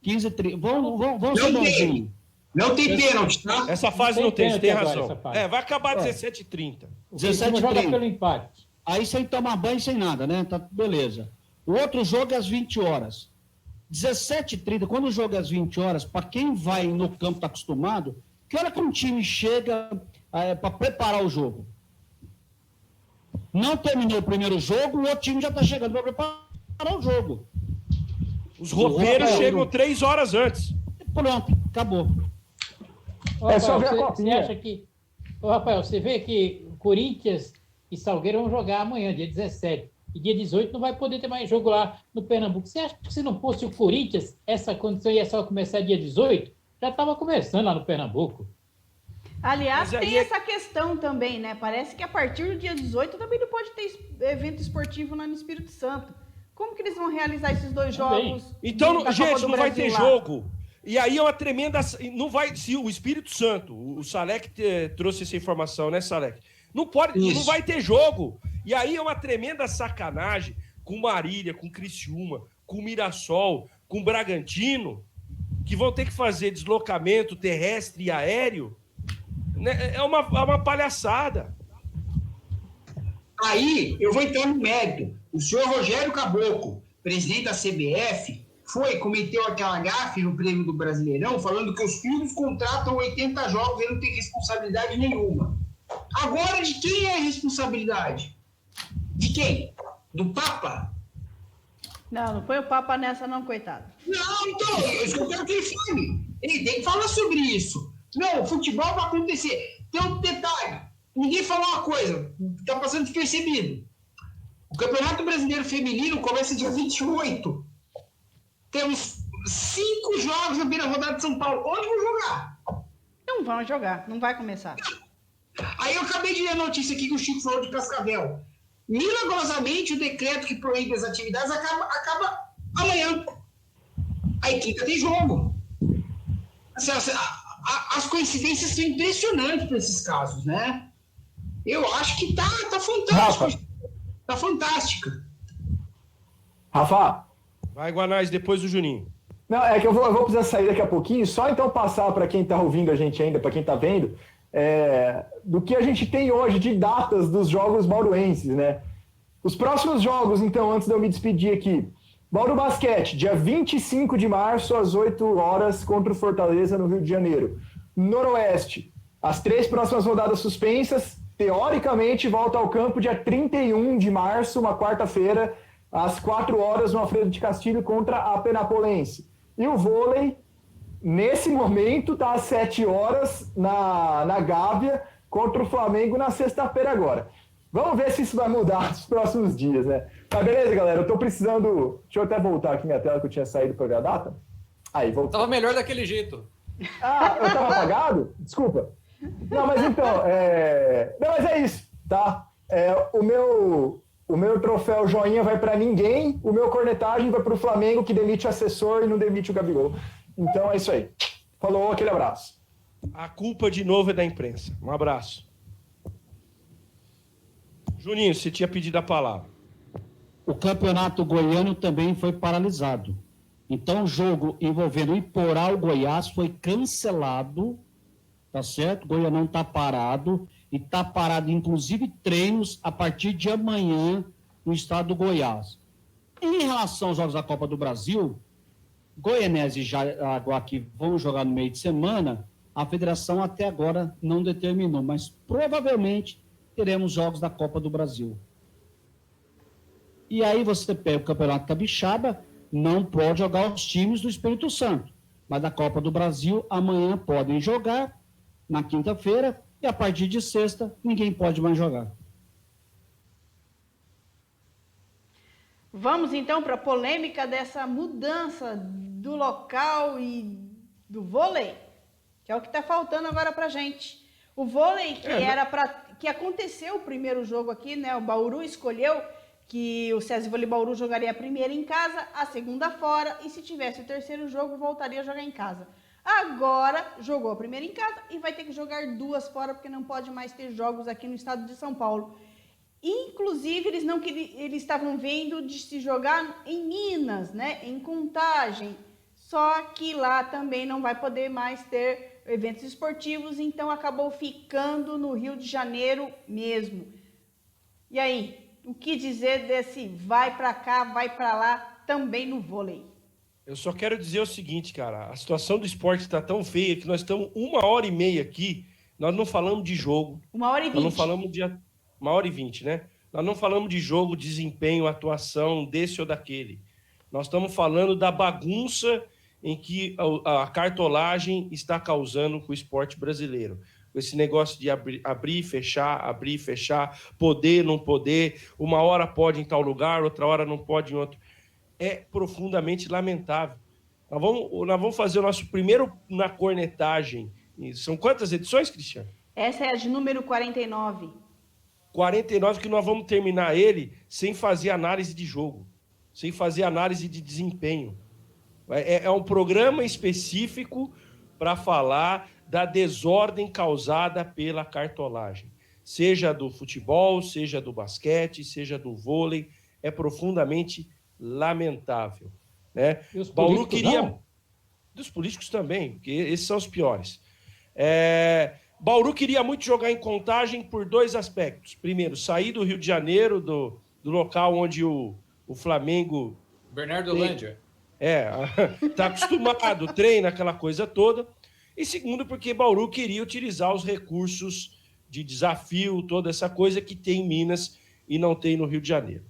15h30. Vamos ser bonzinho. Não tem pênalti, tá? Essa fase não tem, você tem razão. Vai acabar 17h30. 17h30. Pelo empate. Aí sem tomar banho, sem nada, né? Tá beleza. O outro jogo é às 20 horas. 17h30, quando o jogo é às 20 horas, para quem vai no campo está acostumado, que hora que um time chega para preparar o jogo? Não terminou o primeiro jogo, o outro time já está chegando para preparar o jogo. Os roupeiros chegam 3 horas antes. Pronto, acabou. Ô, É só ver a Rafael, copinha. Você acha que... Ô, Rafael, você vê que Corinthians e Salgueiro vão jogar amanhã, dia 17. E dia 18 não vai poder ter mais jogo lá no Pernambuco. Você acha que se não fosse o Corinthians, essa condição ia só começar dia 18? Já estava começando lá no Pernambuco. Aliás, Mas aí tem é- essa questão também, né? Parece que a partir do dia 18 também não pode ter evento esportivo lá no Espírito Santo. Como que eles vão realizar esses dois Também. jogos? Então, da Copa gente, do não vai Brasil ter lá? jogo. E aí é uma tremenda. Não vai. Se o Espírito Santo, o Salek trouxe essa informação, né, Salek? Não pode, não Isso. vai ter jogo. E aí é uma tremenda sacanagem com Marília, com Criciúma, com Mirassol, com Bragantino, que vão ter que fazer deslocamento terrestre e aéreo. Né? É uma palhaçada. Aí eu vou entrar no mérito. O senhor Rogério Caboclo, presidente da CBF, cometeu aquela gafe no prêmio do Brasileirão, falando que os clubes contratam 80 jogos e não tem responsabilidade nenhuma. Agora, de quem é a responsabilidade? De quem? Do Papa? Não, não põe o Papa nessa não, coitado. Não, então, eu só quero que ele fale. Ele tem que falar sobre isso. Não, o futebol vai acontecer. Tem um detalhe. Ninguém falou uma coisa. Está passando despercebido. O Campeonato Brasileiro Feminino começa dia 28. Temos 5 jogos na primeira rodada de São Paulo. Onde vão jogar? Não vão jogar, não vai começar. Aí eu acabei de ler a notícia aqui que o Chico falou de Cascavel. Milagrosamente, o decreto que proíbe as atividades acaba amanhã. Aí quinta tem jogo. Assim, as coincidências são impressionantes para esses casos, né? Eu acho que tá fantástico. Rafa. Tá fantástica. Rafa, Vai, Guanais, depois do Juninho. não, é que eu vou precisar sair daqui a pouquinho, só então passar para quem está ouvindo a gente ainda, para quem está vendo, do que a gente tem hoje de datas dos jogos bauruenses, né? Os próximos jogos, então, antes de eu me despedir aqui. Bauru Basquete, dia 25 de março, às 8 horas, contra o Fortaleza, no Rio de Janeiro. Noroeste, as 3 próximas rodadas suspensas, teoricamente, volta ao campo dia 31 de março, uma quarta-feira, às 4 horas, no Alfredo de Castilho, contra a Penapolense. E o vôlei, nesse momento, está às 7 horas, na Gávea, contra o Flamengo, na sexta-feira agora. Vamos ver se isso vai mudar nos próximos dias, né? Tá, beleza, galera? Eu tô precisando... Deixa eu até voltar aqui minha tela, que eu tinha saído para ver a data. Aí, voltou. Tava melhor daquele jeito. Ah, eu tava apagado? Desculpa. Não, mas então... Não, mas é isso, tá? O meu troféu joinha vai para ninguém, o meu cornetagem vai para o Flamengo, que demite o assessor e não demite o Gabigol. Então é isso aí. Falou, aquele abraço. A culpa de novo é da imprensa. Um abraço. Juninho, você tinha pedido a palavra. O campeonato goiano também foi paralisado. Então, o jogo envolvendo o Iporá, o Goiás, foi cancelado, tá certo? O Goianão está parado, e está parado, inclusive, treinos a partir de amanhã no estado do Goiás. Em relação aos Jogos da Copa do Brasil, Goianese e Jaraguá, que vão jogar no meio de semana, a federação até agora não determinou, mas provavelmente teremos Jogos da Copa do Brasil. E aí você pega o Campeonato Capixaba, não pode jogar os times do Espírito Santo, mas da Copa do Brasil, amanhã podem jogar, na quinta-feira, e a partir de sexta, ninguém pode mais jogar. Vamos então para a polêmica dessa mudança do local e do vôlei, que é o que está faltando agora para gente. O vôlei que aconteceu o primeiro jogo aqui, né? O Bauru escolheu que o César Vôlei Bauru jogaria a primeira em casa, a segunda fora, e se tivesse o terceiro jogo, voltaria a jogar em casa. Agora, jogou a primeira em casa e vai ter que jogar 2 fora, porque não pode mais ter jogos aqui no estado de São Paulo. Inclusive, eles estavam vendo de se jogar em Minas, né, em Contagem, só que lá também não vai poder mais ter eventos esportivos, então acabou ficando no Rio de Janeiro mesmo. E aí? O que dizer desse vai para cá, vai para lá, também no vôlei? Eu só quero dizer o seguinte, cara. A situação do esporte está tão feia que nós estamos 1h30 aqui, nós não falamos de jogo. 1h20. Nós não falamos de... 1h20, né? Nós não falamos de jogo, desempenho, atuação desse ou daquele. Nós estamos falando da bagunça em que a cartolagem está causando com o esporte brasileiro. Esse negócio de abrir e fechar, poder, não poder, uma hora pode em tal lugar, outra hora não pode em outro. É profundamente lamentável. Nós vamos fazer o nosso primeiro na cornetagem. São quantas edições, Cristiano? Essa é a de número 49. 49, que nós vamos terminar ele sem fazer análise de jogo, sem fazer análise de desempenho. É um programa específico para falar da desordem causada pela cartolagem. Seja do futebol, seja do basquete, seja do vôlei, é profundamente lamentável. Né? E os Bauru políticos queria... não? Dos políticos também, porque esses são os piores. Bauru queria muito jogar em Contagem por 2 aspectos. Primeiro, sair do Rio de Janeiro, do local onde o Flamengo... Bernardo Lândia. Está acostumado, treina, aquela coisa toda. E segundo, porque Bauru queria utilizar os recursos de desafio, toda essa coisa que tem em Minas e não tem no Rio de Janeiro.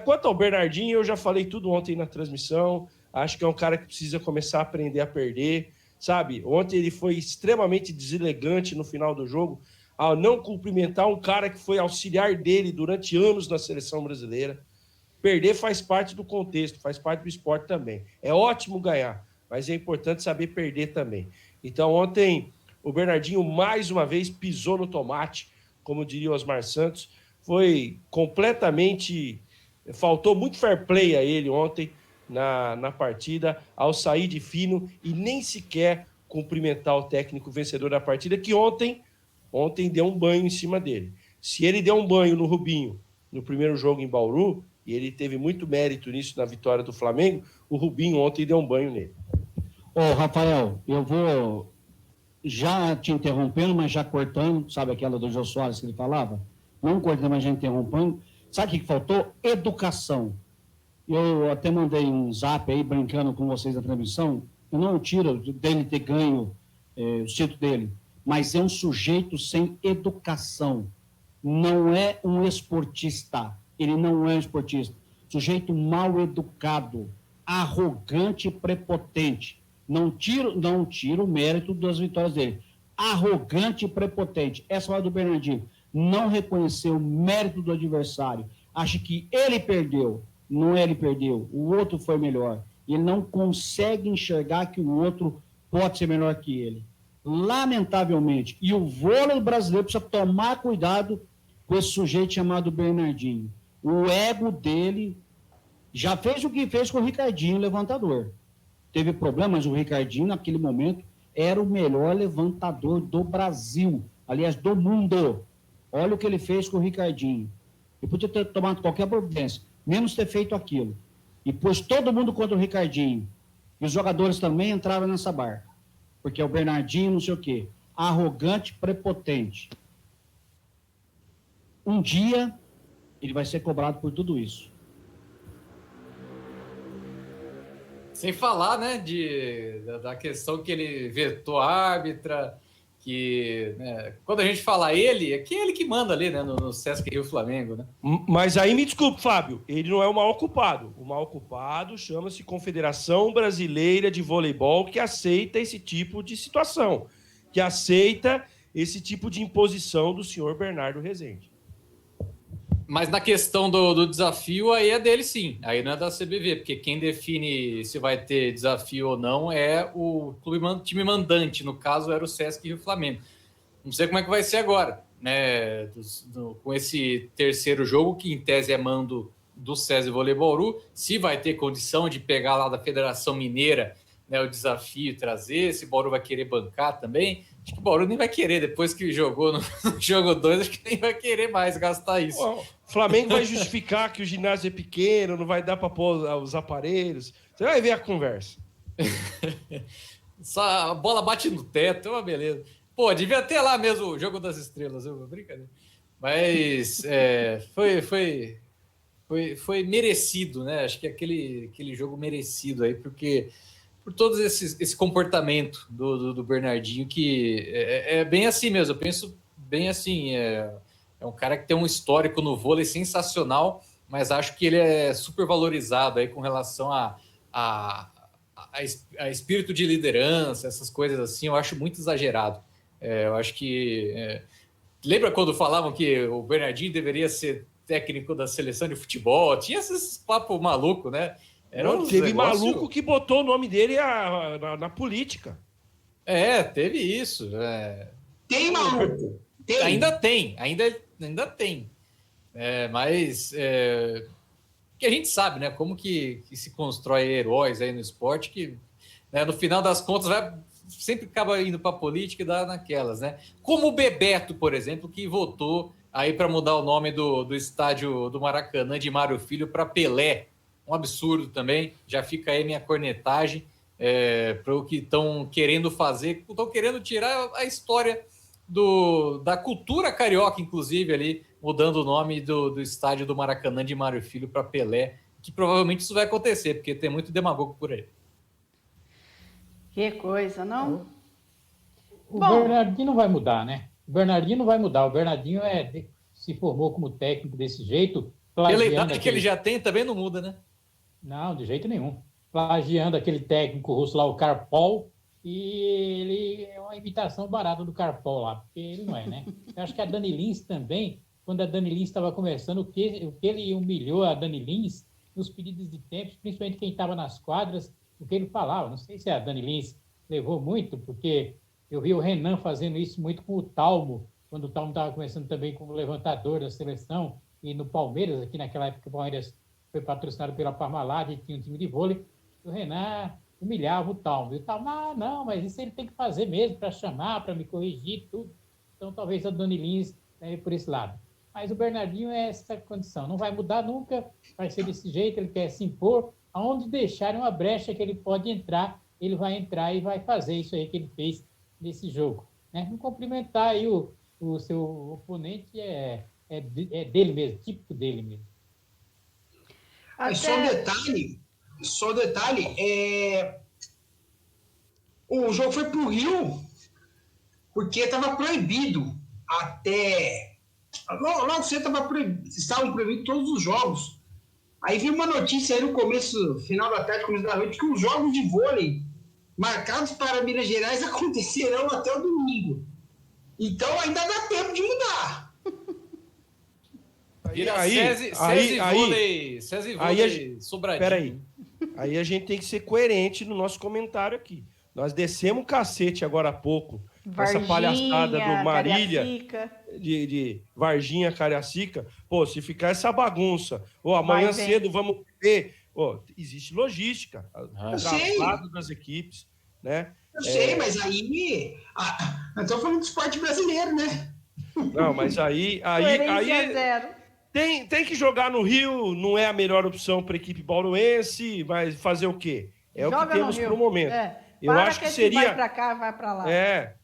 Quanto ao Bernardinho, eu já falei tudo ontem na transmissão. Acho que é um cara que precisa começar a aprender a perder, sabe? Ontem ele foi extremamente deselegante no final do jogo, ao não cumprimentar um cara que foi auxiliar dele durante anos na seleção brasileira. Perder faz parte do contexto, faz parte do esporte também. É ótimo ganhar, mas é importante saber perder também. Então, ontem, o Bernardinho, mais uma vez, pisou no tomate, como diria o Osmar Santos. Foi completamente... Faltou muito fair play a ele ontem na partida, ao sair de fino e nem sequer cumprimentar o técnico vencedor da partida, que ontem deu um banho em cima dele. Se ele deu um banho no Rubinho no primeiro jogo em Bauru, e ele teve muito mérito nisso na vitória do Flamengo, o Rubinho ontem deu um banho nele. Rafael, eu vou já te interrompendo, mas já cortando, sabe aquela do Jô Soares que ele falava? Não cortando, mas já interrompendo. Sabe o que faltou? Educação. Eu até mandei um zap aí, brincando com vocês na transmissão. Eu não tiro dele ter ganho o título dele, mas é um sujeito sem educação. Não é um esportista. Ele não é um esportista. Sujeito mal educado, arrogante e prepotente. Não tiro o mérito das vitórias dele. Arrogante e prepotente. Essa hora do Bernardinho. Não reconheceu o mérito do adversário. Acha que ele perdeu. Não ele perdeu. O outro foi melhor. Ele não consegue enxergar que o outro pode ser melhor que ele. Lamentavelmente. E o vôlei brasileiro precisa tomar cuidado com esse sujeito chamado Bernardinho. O ego dele já fez o que fez com o Ricardinho, levantador. Teve problema, mas o Ricardinho, naquele momento, era o melhor levantador do Brasil. Aliás, do mundo. Olha o que ele fez com o Ricardinho. Ele podia ter tomado qualquer providência, menos ter feito aquilo. E pôs todo mundo contra o Ricardinho. E os jogadores também entraram nessa barca. Porque é o Bernardinho, não sei o quê. Arrogante, prepotente. Um dia, ele vai ser cobrado por tudo isso. Sem falar, né, da questão que ele vetou a árbitra, que, né, quando a gente fala ele, é que ele que manda ali, né, no Sesc Rio Flamengo, né? Mas aí me desculpe, Fábio, ele não é o maior culpado. O maior culpado chama-se Confederação Brasileira de Voleibol, que aceita esse tipo de situação, que aceita esse tipo de imposição do senhor Bernardo Rezende. Mas na questão do desafio, aí é dele sim. Aí não é da CBV, porque quem define se vai ter desafio ou não é o time mandante. No caso, era o Sesc Rio Flamengo. Não sei como é que vai ser agora, né? Com esse terceiro jogo, que em tese é mando do SESI Voleibol Bauru, se vai ter condição de pegar lá da Federação Mineira, né, o desafio e trazer, se o Bauru vai querer bancar também. Acho que o Bauru nem vai querer, depois que jogou no jogo 2, acho que nem vai querer mais gastar isso. O Flamengo vai justificar que o ginásio é pequeno, não vai dar para pôr os aparelhos. Você vai ver a conversa. Só a bola bate no teto, é uma beleza. Pô, devia ter lá mesmo o Jogo das Estrelas, brincadeira. Mas foi merecido, né? Acho que aquele jogo merecido aí, porque por todo esse comportamento do Bernardinho, que é bem assim mesmo. Eu penso bem assim, é um cara que tem um histórico no vôlei sensacional, mas acho que ele é super valorizado aí com relação a espírito de liderança, essas coisas assim, eu acho muito exagerado. Eu acho que... lembra quando falavam que o Bernardinho deveria ser técnico da seleção de futebol? Tinha esses papos malucos, né? Teve maluco que botou o nome dele na política. Teve isso. Tem maluco. Tem. Ainda tem. Mas que a gente sabe, né? Como que se constrói heróis aí no esporte que, né, no final das contas, sempre acaba indo para a política e dá naquelas, né? Como o Bebeto, por exemplo, que votou aí para mudar o nome do estádio do Maracanã de Mário Filho para Pelé. Um absurdo também. Já fica aí minha cornetagem para o que estão querendo fazer. Estão querendo tirar a história da cultura carioca, inclusive, ali, mudando o nome do estádio do Maracanã de Mário Filho para Pelé, que provavelmente isso vai acontecer, porque tem muito demagogo por aí. Que coisa, não? O Bernardinho não vai mudar, né? O Bernardinho não vai mudar. O Bernardinho se formou como técnico desse jeito. Pela idade que ele já tem, também não muda, né? Não, de jeito nenhum. Plagiando aquele técnico russo lá, o Karpov, e ele é uma imitação barata do Karpov lá, porque ele não é, né? Eu acho que a Dani Lins também, quando a Dani Lins estava conversando, o que ele humilhou a Dani Lins nos pedidos de tempos, principalmente quem estava nas quadras, o que ele falava. Não sei se a Dani Lins levou muito, porque eu vi o Renan fazendo isso muito com o Talmo, quando o Talmo estava começando também como levantador da seleção, e no Palmeiras, aqui naquela época o Palmeiras foi patrocinado pela Parmalat e tinha um time de vôlei, o Renan humilhava o Talmo. E o Talmo, não, mas isso ele tem que fazer mesmo para chamar, para me corrigir, tudo. Então talvez a Dani Lins leve por esse lado. Mas o Bernardinho é essa condição, não vai mudar nunca, vai ser desse jeito, ele quer se impor. Aonde deixarem uma brecha que ele pode entrar, ele vai entrar e vai fazer isso aí que ele fez nesse jogo. Né? Não cumprimentar aí o seu oponente é dele mesmo, típico dele mesmo. Só um detalhe, o jogo foi pro Rio porque estava proibido até... Logo cedo estavam proibidos todos os jogos. Aí vi uma notícia aí no final da tarde, começo da noite, que os jogos de vôlei marcados para Minas Gerais acontecerão até o domingo. Então ainda dá tempo de mudar. SESI Vôlei Sobradinho. Peraí. Aí a gente tem que ser coerente no nosso comentário aqui. Nós descemos o cacete agora há pouco. Varginha, essa palhaçada do Marília, Cariacica. de Varginha, Cariacica. Pô, se ficar essa bagunça, amanhã cedo vamos ver. Existe logística. Traslado das equipes, né? Eu sei, mas aí... nós estamos falando do esporte brasileiro, né? Não, mas aí zero. Tem que jogar no Rio, não é a melhor opção para a equipe bauruense, mas fazer o quê? Joga o que temos para o momento. Eu acho que seria... vai para cá, vai para lá.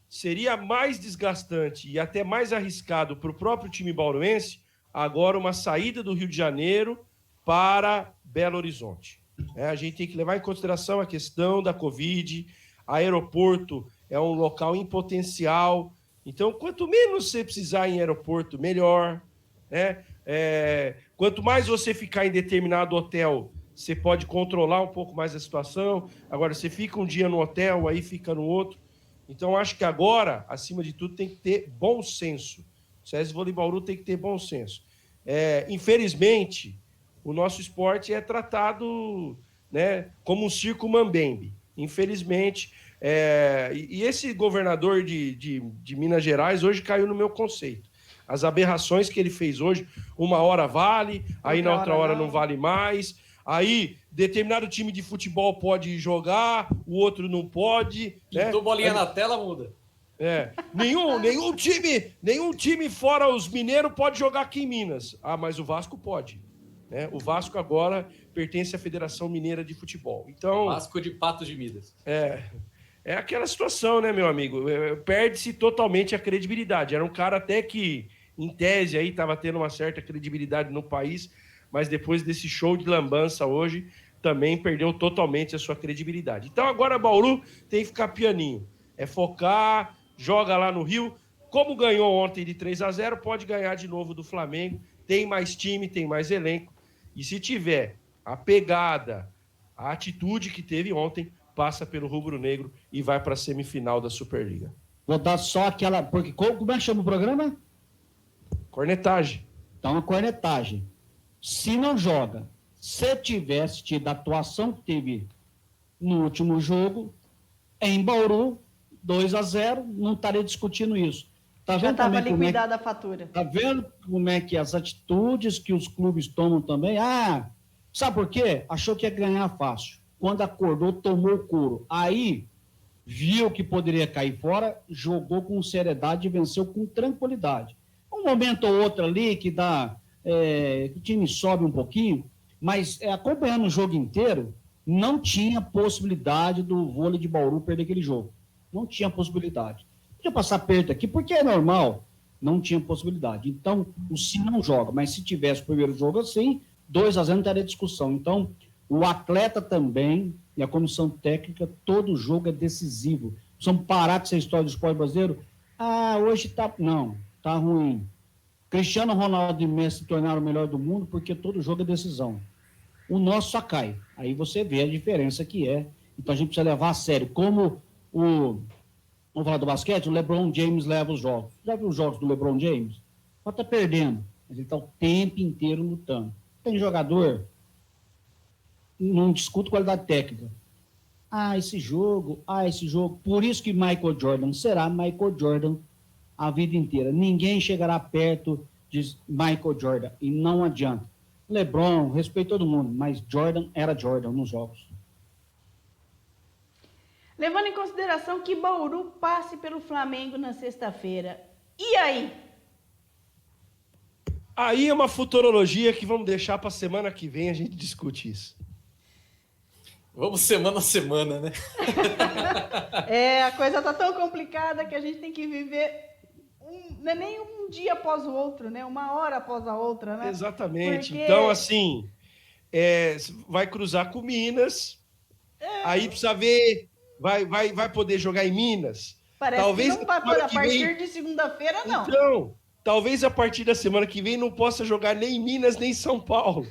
Seria mais desgastante e até mais arriscado para o próprio time bauruense agora uma saída do Rio de Janeiro para Belo Horizonte. A gente tem que levar em consideração a questão da Covid, aeroporto é um local em potencial, então quanto menos você precisar em aeroporto, melhor, né? Quanto mais você ficar em determinado hotel, você pode controlar um pouco mais a situação. Agora, você fica um dia no hotel, aí fica no outro. Então, acho que agora, acima de tudo, tem que ter bom senso. O SESI Vôlei Bauru tem que ter bom senso. Infelizmente, o nosso esporte é tratado, né, como um circo mambembe. Infelizmente. E esse governador de Minas Gerais hoje caiu no meu conceito. As aberrações que ele fez hoje, uma hora vale, aí na outra hora não vale mais. Aí, determinado time de futebol pode jogar, o outro não pode. Pintou bolinha na tela, muda. Nenhum time fora os mineiros pode jogar aqui em Minas. Mas o Vasco pode. Né? O Vasco agora pertence à Federação Mineira de Futebol. Então, Vasco de Patos de Minas. É aquela situação, né, meu amigo? Perde-se totalmente a credibilidade. Era um cara até que, em tese, aí estava tendo uma certa credibilidade no país, mas depois desse show de lambança hoje, também perdeu totalmente a sua credibilidade. Então agora Bauru tem que ficar pianinho. Focar, joga lá no Rio. Como ganhou ontem de 3-0, pode ganhar de novo do Flamengo. Tem mais time, tem mais elenco. E se tiver a pegada, a atitude que teve ontem, passa pelo rubro-negro e vai para a semifinal da Superliga. Vou dar só aquela... Porque, como é que chama o programa? Cornetagem. Então, a cornetagem. Se não joga, se tivesse tido a atuação que teve no último jogo, em Bauru, 2-0, não estaria discutindo isso. Tá Já vendo estava também como é liquidada a fatura. Tá vendo como é que as atitudes que os clubes tomam também? Ah, sabe por quê? Achou que ia ganhar fácil. Quando acordou, tomou o couro. Aí, viu que poderia cair fora, jogou com seriedade e venceu com tranquilidade. Um momento ou outro ali que dá, o time sobe um pouquinho, mas acompanhando o jogo inteiro, não tinha possibilidade do vôlei de Bauru perder aquele jogo. Não tinha possibilidade. Podia passar perto aqui, porque é normal. Não tinha possibilidade. Então, o Sim não joga. Mas se tivesse o primeiro jogo assim, 2-0 não teria discussão. Então, o atleta também e a comissão técnica, todo jogo é decisivo. Precisamos parar com essa história do esporte brasileiro. Ah, hoje tá... Não, tá ruim. Cristiano Ronaldo e Messi se tornaram o melhor do mundo porque todo jogo é decisão. O nosso só cai. Aí você vê a diferença que é. Então a gente precisa levar a sério. Como vamos falar do basquete, o LeBron James leva os jogos. Já viu os jogos do LeBron James? Pode estar perdendo, mas ele está o tempo inteiro lutando. Tem jogador, não discuto qualidade técnica. Esse jogo. Por isso que Michael Jordan será Michael Jordan a vida inteira. Ninguém chegará perto de Michael Jordan. E não adianta. LeBron, respeito todo mundo, mas Jordan era Jordan nos jogos. Levando em consideração que Bauru passe pelo Flamengo na sexta-feira. E aí? Aí é uma futurologia que vamos deixar para semana que vem, a gente discute isso. Vamos semana a semana, né? A coisa tá tão complicada que a gente tem que viver não é nem um dia após o outro, né? Uma hora após a outra, né? Exatamente. Porque... Então, assim, vai cruzar com Minas, aí precisa ver, vai poder jogar em Minas. Parece talvez que não vai poder, a partir vem... de segunda-feira, não. Então, talvez a partir da semana que vem não possa jogar nem em Minas, nem em São Paulo.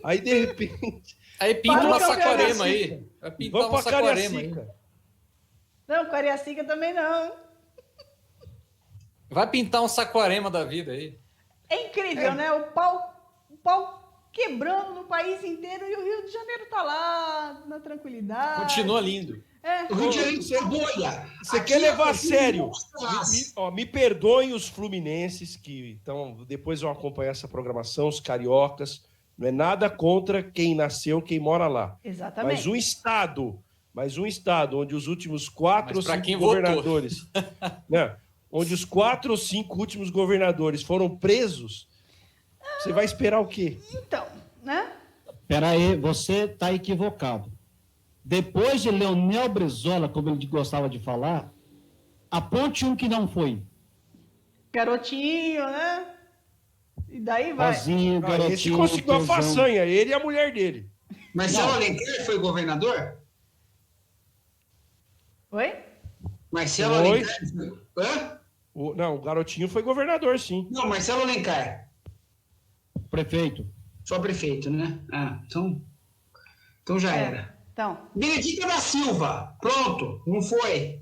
Aí, de repente... Aí pinta uma Saquarema aí. Vamos Vai pintar uma Saquarema aí. Não, Cariacica também não. Vai pintar um Saquarema da vida aí. É incrível, né? O pau quebrando no país inteiro e o Rio de Janeiro tá lá, na tranquilidade. Continua lindo. O Rio de Janeiro é bolha. Você quer levar a sério? Me perdoem os fluminenses que depois vão acompanhar essa programação, os cariocas. Não é nada contra quem nasceu, quem mora lá. Exatamente. Mas um estado onde os últimos 4 ou 5 governadores... né, onde os 4 ou 5 últimos governadores foram presos, você vai esperar o quê? Então, né? Peraí, você está equivocado. Depois de Leonel Brizola, como ele gostava de falar, aponte um que não foi. Garotinho, né? E daí vai. Vazinho, garotinho, esse conseguiu a façanha, ele e a mulher dele. Marcelo Alencar foi governador? Oi? Marcelo Alencar? Hã? Não, o garotinho foi governador, sim. Não, Marcelo Alencar. Prefeito. Só prefeito, né? Então já era. Então. Benedita da Silva. Pronto, não foi.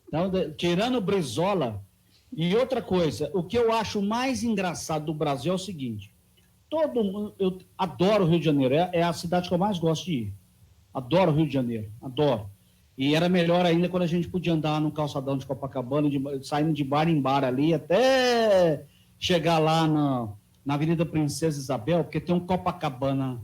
Então, tirando o Brizola. E outra coisa, o que eu acho mais engraçado do Brasil é o seguinte: todo mundo, eu adoro o Rio de Janeiro, é a cidade que eu mais gosto de ir. Adoro o Rio de Janeiro, adoro. E era melhor ainda quando a gente podia andar no calçadão de Copacabana, saindo de bar em bar ali, até chegar lá na Avenida Princesa Isabel, porque tem um Copacabana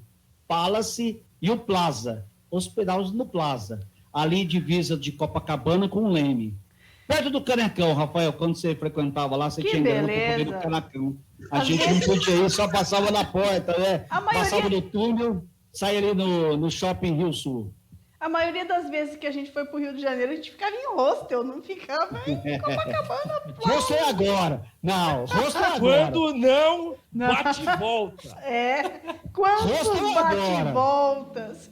Palace e o Plaza, hospedados no Plaza, ali divisa de Copacabana com o Leme. Perto do Canecão, Rafael, quando você frequentava lá, você que tinha beleza. do Canecão. A gente não podia ir, só passava na porta, né? Passava no túnel, saía ali no Shopping Rio Sul. A maioria das vezes que a gente foi pro Rio de Janeiro, a gente ficava em hostel, não ficava em Copacabana. Rosto é agora. Não, rosto é agora. Quando não, bate e volta. Quantos bate-voltas.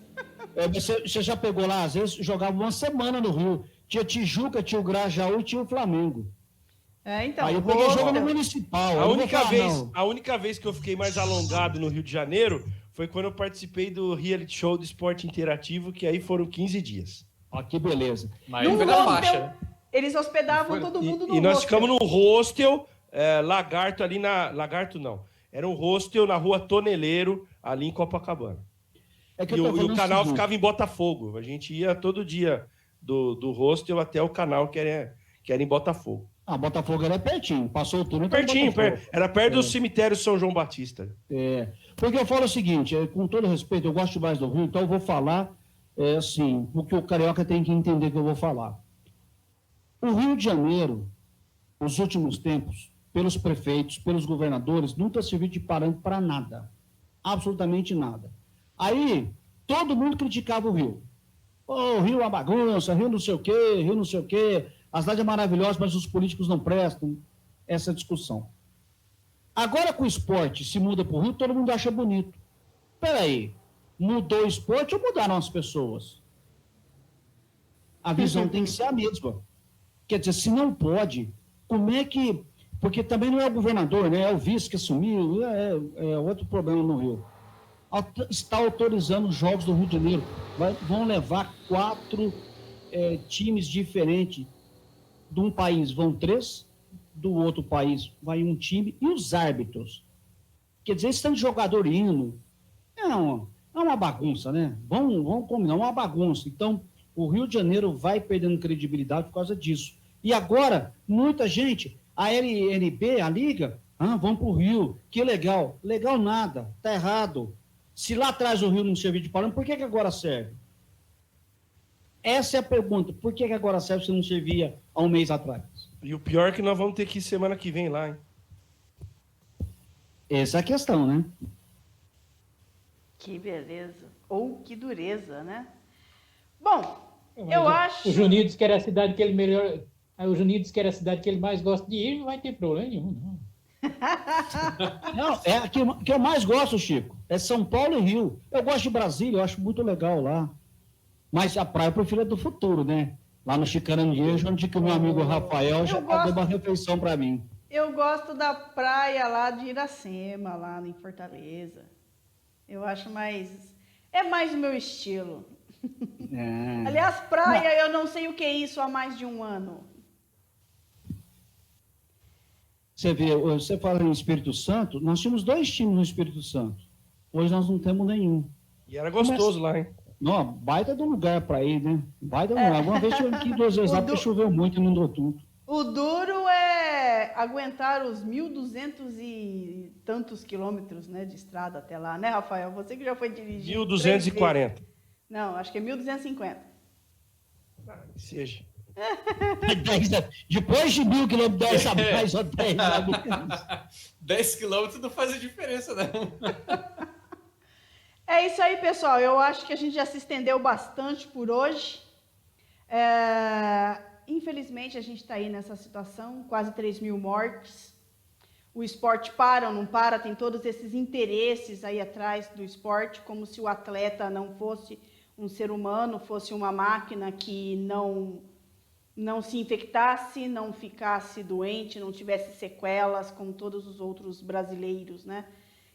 Você já pegou lá, às vezes jogava uma semana no Rio. Tinha Tijuca, tinha o Grajaú e tinha o Flamengo. Então, Aí eu peguei jogo no Municipal. eu A não vou única, falar, vez, não. a única vez que eu fiquei mais alongado no Rio de Janeiro foi quando eu participei do reality show do esporte interativo, que aí foram 15 dias. Ó, que beleza. Mas No foi na hostel, faixa, né? eles hospedavam todo mundo no E nós hostel. ficamos num hostel, Lagarto ali na... Lagarto não. Era um hostel na rua Toneleiro, ali em Copacabana. É que E eu tô o falando canal seguinte, ficava em Botafogo. A gente ia todo dia do hostel até o canal que era em Botafogo. Botafogo era pertinho. Passou o túnel. tá em Pertinho, Botafogo. era perto do cemitério São João Batista. Porque eu falo o seguinte, com todo respeito, eu gosto mais do Rio, então eu vou falar assim, o que o carioca tem que entender que eu vou falar. O Rio de Janeiro, nos últimos tempos, pelos prefeitos, pelos governadores, nunca serviu de parâmetro para nada. Absolutamente nada. Aí, todo mundo criticava o Rio. O Rio é uma bagunça, Rio não sei o quê, Rio não sei o quê. A cidade é maravilhosa, mas os políticos não prestam. Essa discussão. Agora com o esporte se muda para o Rio, todo mundo acha bonito. Peraí, mudou o esporte ou mudaram as pessoas? A visão tem que ser a mesma. Quer dizer, se não pode, como é que... Porque também não é o governador, né? É o vice que assumiu, é outro problema no Rio. Está autorizando os jogos do Rio de Janeiro. Vão levar 4 times diferentes. De um país vão 3, do outro país vai um time, e os árbitros? Quer dizer, esse tanto de jogador indo, é uma bagunça, né? Vamos combinar, é uma bagunça. Então, o Rio de Janeiro vai perdendo credibilidade por causa disso. E agora, muita gente, a LNB, a Liga, vamos para o Rio, que legal. Legal nada, tá errado. Se lá atrás o Rio não servia de parâmetro, por que agora serve? Essa é a pergunta. Por que agora serve se não servia há um mês atrás? E o pior é que nós vamos ter que ir semana que vem lá, hein? Essa é a questão, né? Que beleza. Ou que dureza, né? Bom, Mas eu acho... O Juninho disse que era a cidade que ele melhor... O Juninho disse que era a cidade que ele mais gosta de ir, não vai ter problema nenhum, não. Não, é a que eu mais gosto, Chico. É São Paulo e Rio. Eu gosto de Brasília, eu acho muito legal lá. Mas a praia eu prefiro a do futuro, né? Lá no Chicaranguejo, onde que o meu amigo Rafael já deu uma refeição para mim. Eu gosto da praia lá de Iracema, lá em Fortaleza. Eu acho mais... É mais o meu estilo. Aliás, praia, eu não sei o que é isso há mais de um ano. Você vê, você fala em Espírito Santo, nós tínhamos 2 times no Espírito Santo. Hoje nós não temos nenhum. E era gostoso lá, hein? Não, baita do lugar para ir, né? Baita do lugar. Uma vez tive aqui 2 vezes lá, porque choveu muito e não deu tudo. O duro é aguentar os 1.200 e tantos quilômetros, né, de estrada até lá, né, Rafael? Você que já foi dirigir. 1.240. Não, acho que é 1.250. Seja. Depois de 1.000 quilômetros, 10 a mais ou 10 a menos. 10 quilômetros não faz a diferença, não. É isso aí, pessoal. Eu acho que a gente já se estendeu bastante por hoje. Infelizmente, a gente está aí nessa situação, quase 3.000 mortes. O esporte para ou não para, tem todos esses interesses aí atrás do esporte, como se o atleta não fosse um ser humano, fosse uma máquina que não se infectasse, não ficasse doente, não tivesse sequelas, como todos os outros brasileiros, né?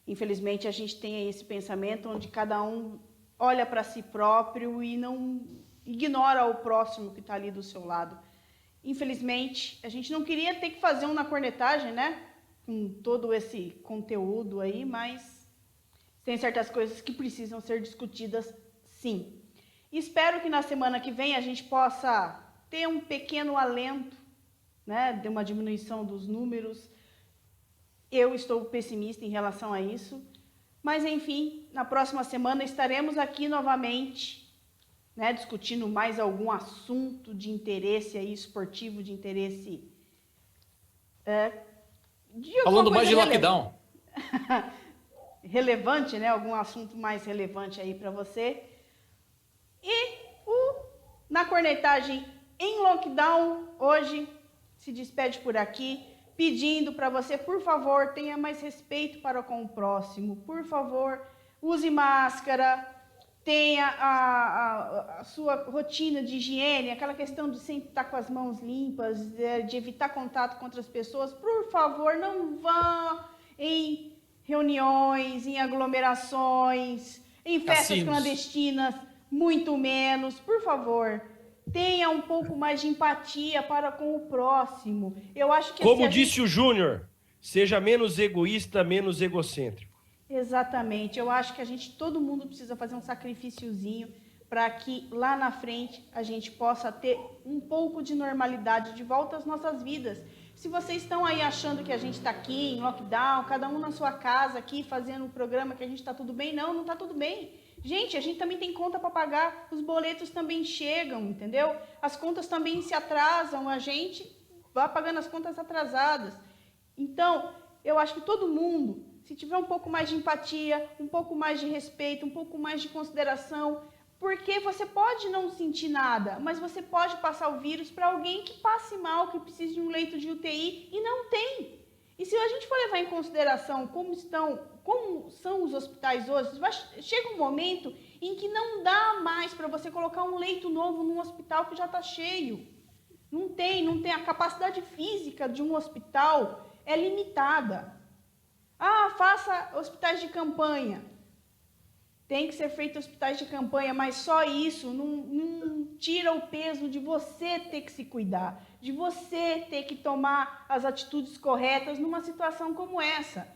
Infelizmente, a gente tem aí esse pensamento onde cada um olha para si próprio e não ignora o próximo que está ali do seu lado. Infelizmente, a gente não queria ter que fazer uma cornetagem, né? Com todo esse conteúdo aí, mas tem certas coisas que precisam ser discutidas, sim. Espero que na semana que vem a gente possa ter um pequeno alento, né? De uma diminuição dos números. Eu estou pessimista em relação a isso, mas enfim, na próxima semana estaremos aqui novamente, né, discutindo mais algum assunto de interesse aí, esportivo, de interesse... Falando mais de lockdown. Relevante, né? Algum assunto mais relevante aí para você. E na cornetagem em lockdown, hoje, se despede por aqui, pedindo para você, por favor, tenha mais respeito para com o próximo. Por favor, use máscara, tenha a sua rotina de higiene, aquela questão de sempre estar com as mãos limpas, de evitar contato com outras pessoas. Por favor, não vão em reuniões, em aglomerações, em festas Cassinos. clandestinas, muito menos. Por favor, tenha um pouco mais de empatia para com o próximo. Eu acho que Como assim, disse o Júnior, seja menos egoísta, menos egocêntrico. Exatamente. Eu acho que todo mundo precisa fazer um sacrifíciozinho para que lá na frente a gente possa ter um pouco de normalidade de volta às nossas vidas. Se vocês estão aí achando que a gente está aqui em lockdown, cada um na sua casa aqui fazendo um programa que a gente está tudo bem, não está tudo bem. Gente, a gente também tem conta para pagar, os boletos também chegam, entendeu? As contas também se atrasam, a gente vai pagando as contas atrasadas. Então, eu acho que todo mundo, se tiver um pouco mais de empatia, um pouco mais de respeito, um pouco mais de consideração, porque você pode não sentir nada, mas você pode passar o vírus para alguém que passe mal, que precise de um leito de UTI e não tem. E se a gente for levar em consideração como são os hospitais hoje, chega um momento em que não dá mais para você colocar um leito novo num hospital que já está cheio. Não tem. A capacidade física de um hospital é limitada. Faça hospitais de campanha. Tem que ser feito hospitais de campanha, mas só isso não tira o peso de você ter que se cuidar, de você ter que tomar as atitudes corretas numa situação como essa.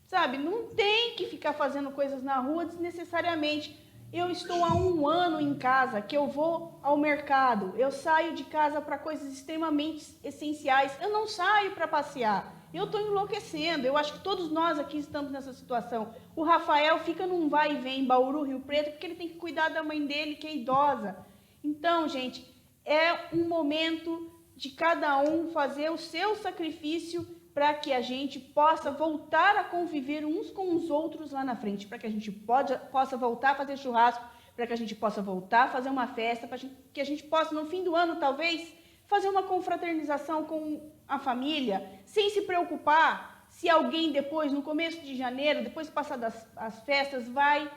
Sabe, não tem que ficar fazendo coisas na rua desnecessariamente. Eu estou há 1 ano em casa, que eu vou ao mercado, eu saio de casa para coisas extremamente essenciais, eu não saio para passear. Eu estou enlouquecendo, eu acho que todos nós aqui estamos nessa situação. O Rafael fica num vai e vem em Bauru, Rio Preto, porque ele tem que cuidar da mãe dele, que é idosa. Então, gente, é um momento de cada um fazer o seu sacrifício para que a gente possa voltar a conviver uns com os outros lá na frente, para que a gente possa voltar a fazer churrasco, para que a gente possa voltar a fazer uma festa, para que a gente possa, no fim do ano, talvez, fazer uma confraternização com a família, sem se preocupar se alguém depois, no começo de janeiro, depois de passar as festas, vai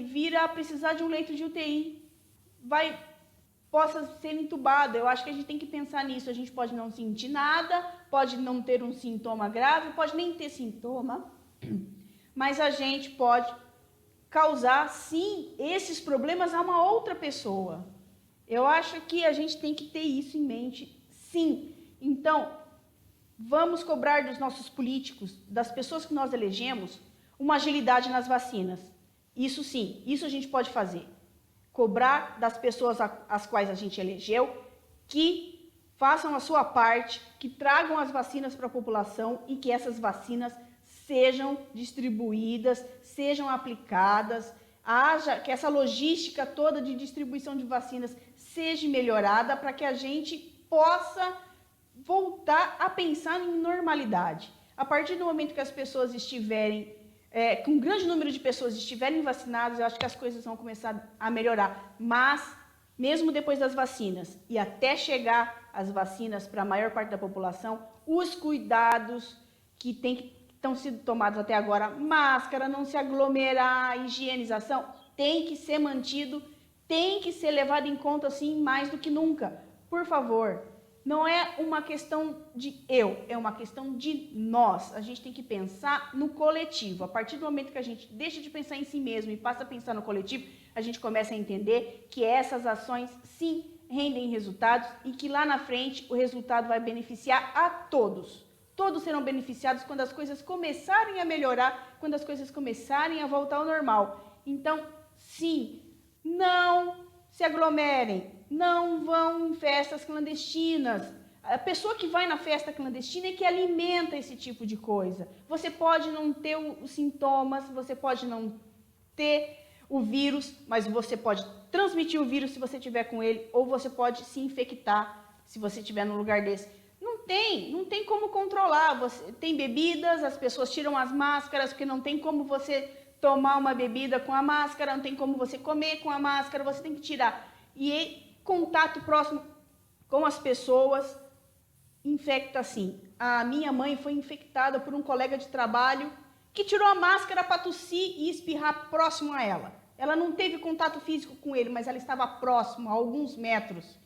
vir a precisar de um leito de UTI, possa ser entubado. Eu acho que a gente tem que pensar nisso. A gente pode não sentir nada, pode não ter um sintoma grave, pode nem ter sintoma, mas a gente pode causar, sim, esses problemas a uma outra pessoa. Eu acho que a gente tem que ter isso em mente, sim. Então, vamos cobrar dos nossos políticos, das pessoas que nós elegemos, uma agilidade nas vacinas. Isso sim, isso a gente pode fazer. Cobrar das pessoas às quais a gente elegeu que façam a sua parte, que tragam as vacinas para a população e que essas vacinas sejam distribuídas, sejam aplicadas, que essa logística toda de distribuição de vacinas seja melhorada para que a gente possa voltar a pensar em normalidade. A partir do momento que as pessoas estiverem, que um grande número de pessoas estiverem vacinadas, eu acho que as coisas vão começar a melhorar. Mas, mesmo depois das vacinas e até chegar as vacinas para a maior parte da população, os cuidados que estão sendo tomados até agora, máscara, não se aglomerar, higienização, tem que ser mantido, tem que ser levado em conta, assim, mais do que nunca. Por favor, não é uma questão de é uma questão de nós. A gente tem que pensar no coletivo. A partir do momento que a gente deixa de pensar em si mesmo e passa a pensar no coletivo, a gente começa a entender que essas ações, sim, rendem resultados e que lá na frente o resultado vai beneficiar a todos. Todos serão beneficiados quando as coisas começarem a melhorar, quando as coisas começarem a voltar ao normal. Então, sim, não se aglomerem, não vão em festas clandestinas. A pessoa que vai na festa clandestina é que alimenta esse tipo de coisa. Você pode não ter os sintomas, você pode não ter o vírus, mas você pode transmitir o vírus se você estiver com ele, ou você pode se infectar se você estiver num lugar desse. Não tem como controlar. Tem bebidas, as pessoas tiram as máscaras, porque não tem como você tomar uma bebida com a máscara, não tem como você comer com a máscara, você tem que tirar. E contato próximo com as pessoas infecta sim. A minha mãe foi infectada por um colega de trabalho que tirou a máscara para tossir e espirrar próximo a ela. Ela não teve contato físico com ele, mas ela estava próximo, a alguns metros.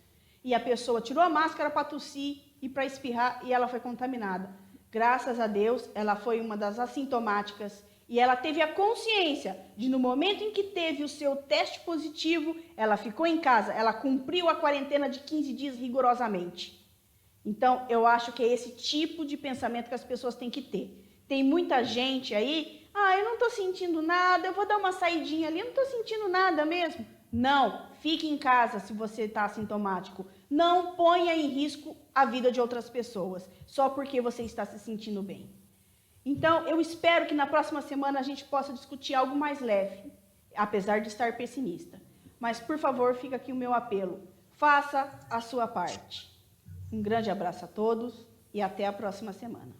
E a pessoa tirou a máscara para tossir e para espirrar e ela foi contaminada. Graças a Deus, ela foi uma das assintomáticas e ela teve a consciência de, no momento em que teve o seu teste positivo, ela ficou em casa, ela cumpriu a quarentena de 15 dias rigorosamente. Então, eu acho que é esse tipo de pensamento que as pessoas têm que ter. Tem muita gente aí, eu não estou sentindo nada, eu vou dar uma saidinha ali, eu não estou sentindo nada mesmo. Não, fique em casa se você está assintomático. Não ponha em risco a vida de outras pessoas, só porque você está se sentindo bem. Então, eu espero que na próxima semana a gente possa discutir algo mais leve, apesar de estar pessimista. Mas, por favor, fica aqui o meu apelo. Faça a sua parte. Um grande abraço a todos e até a próxima semana.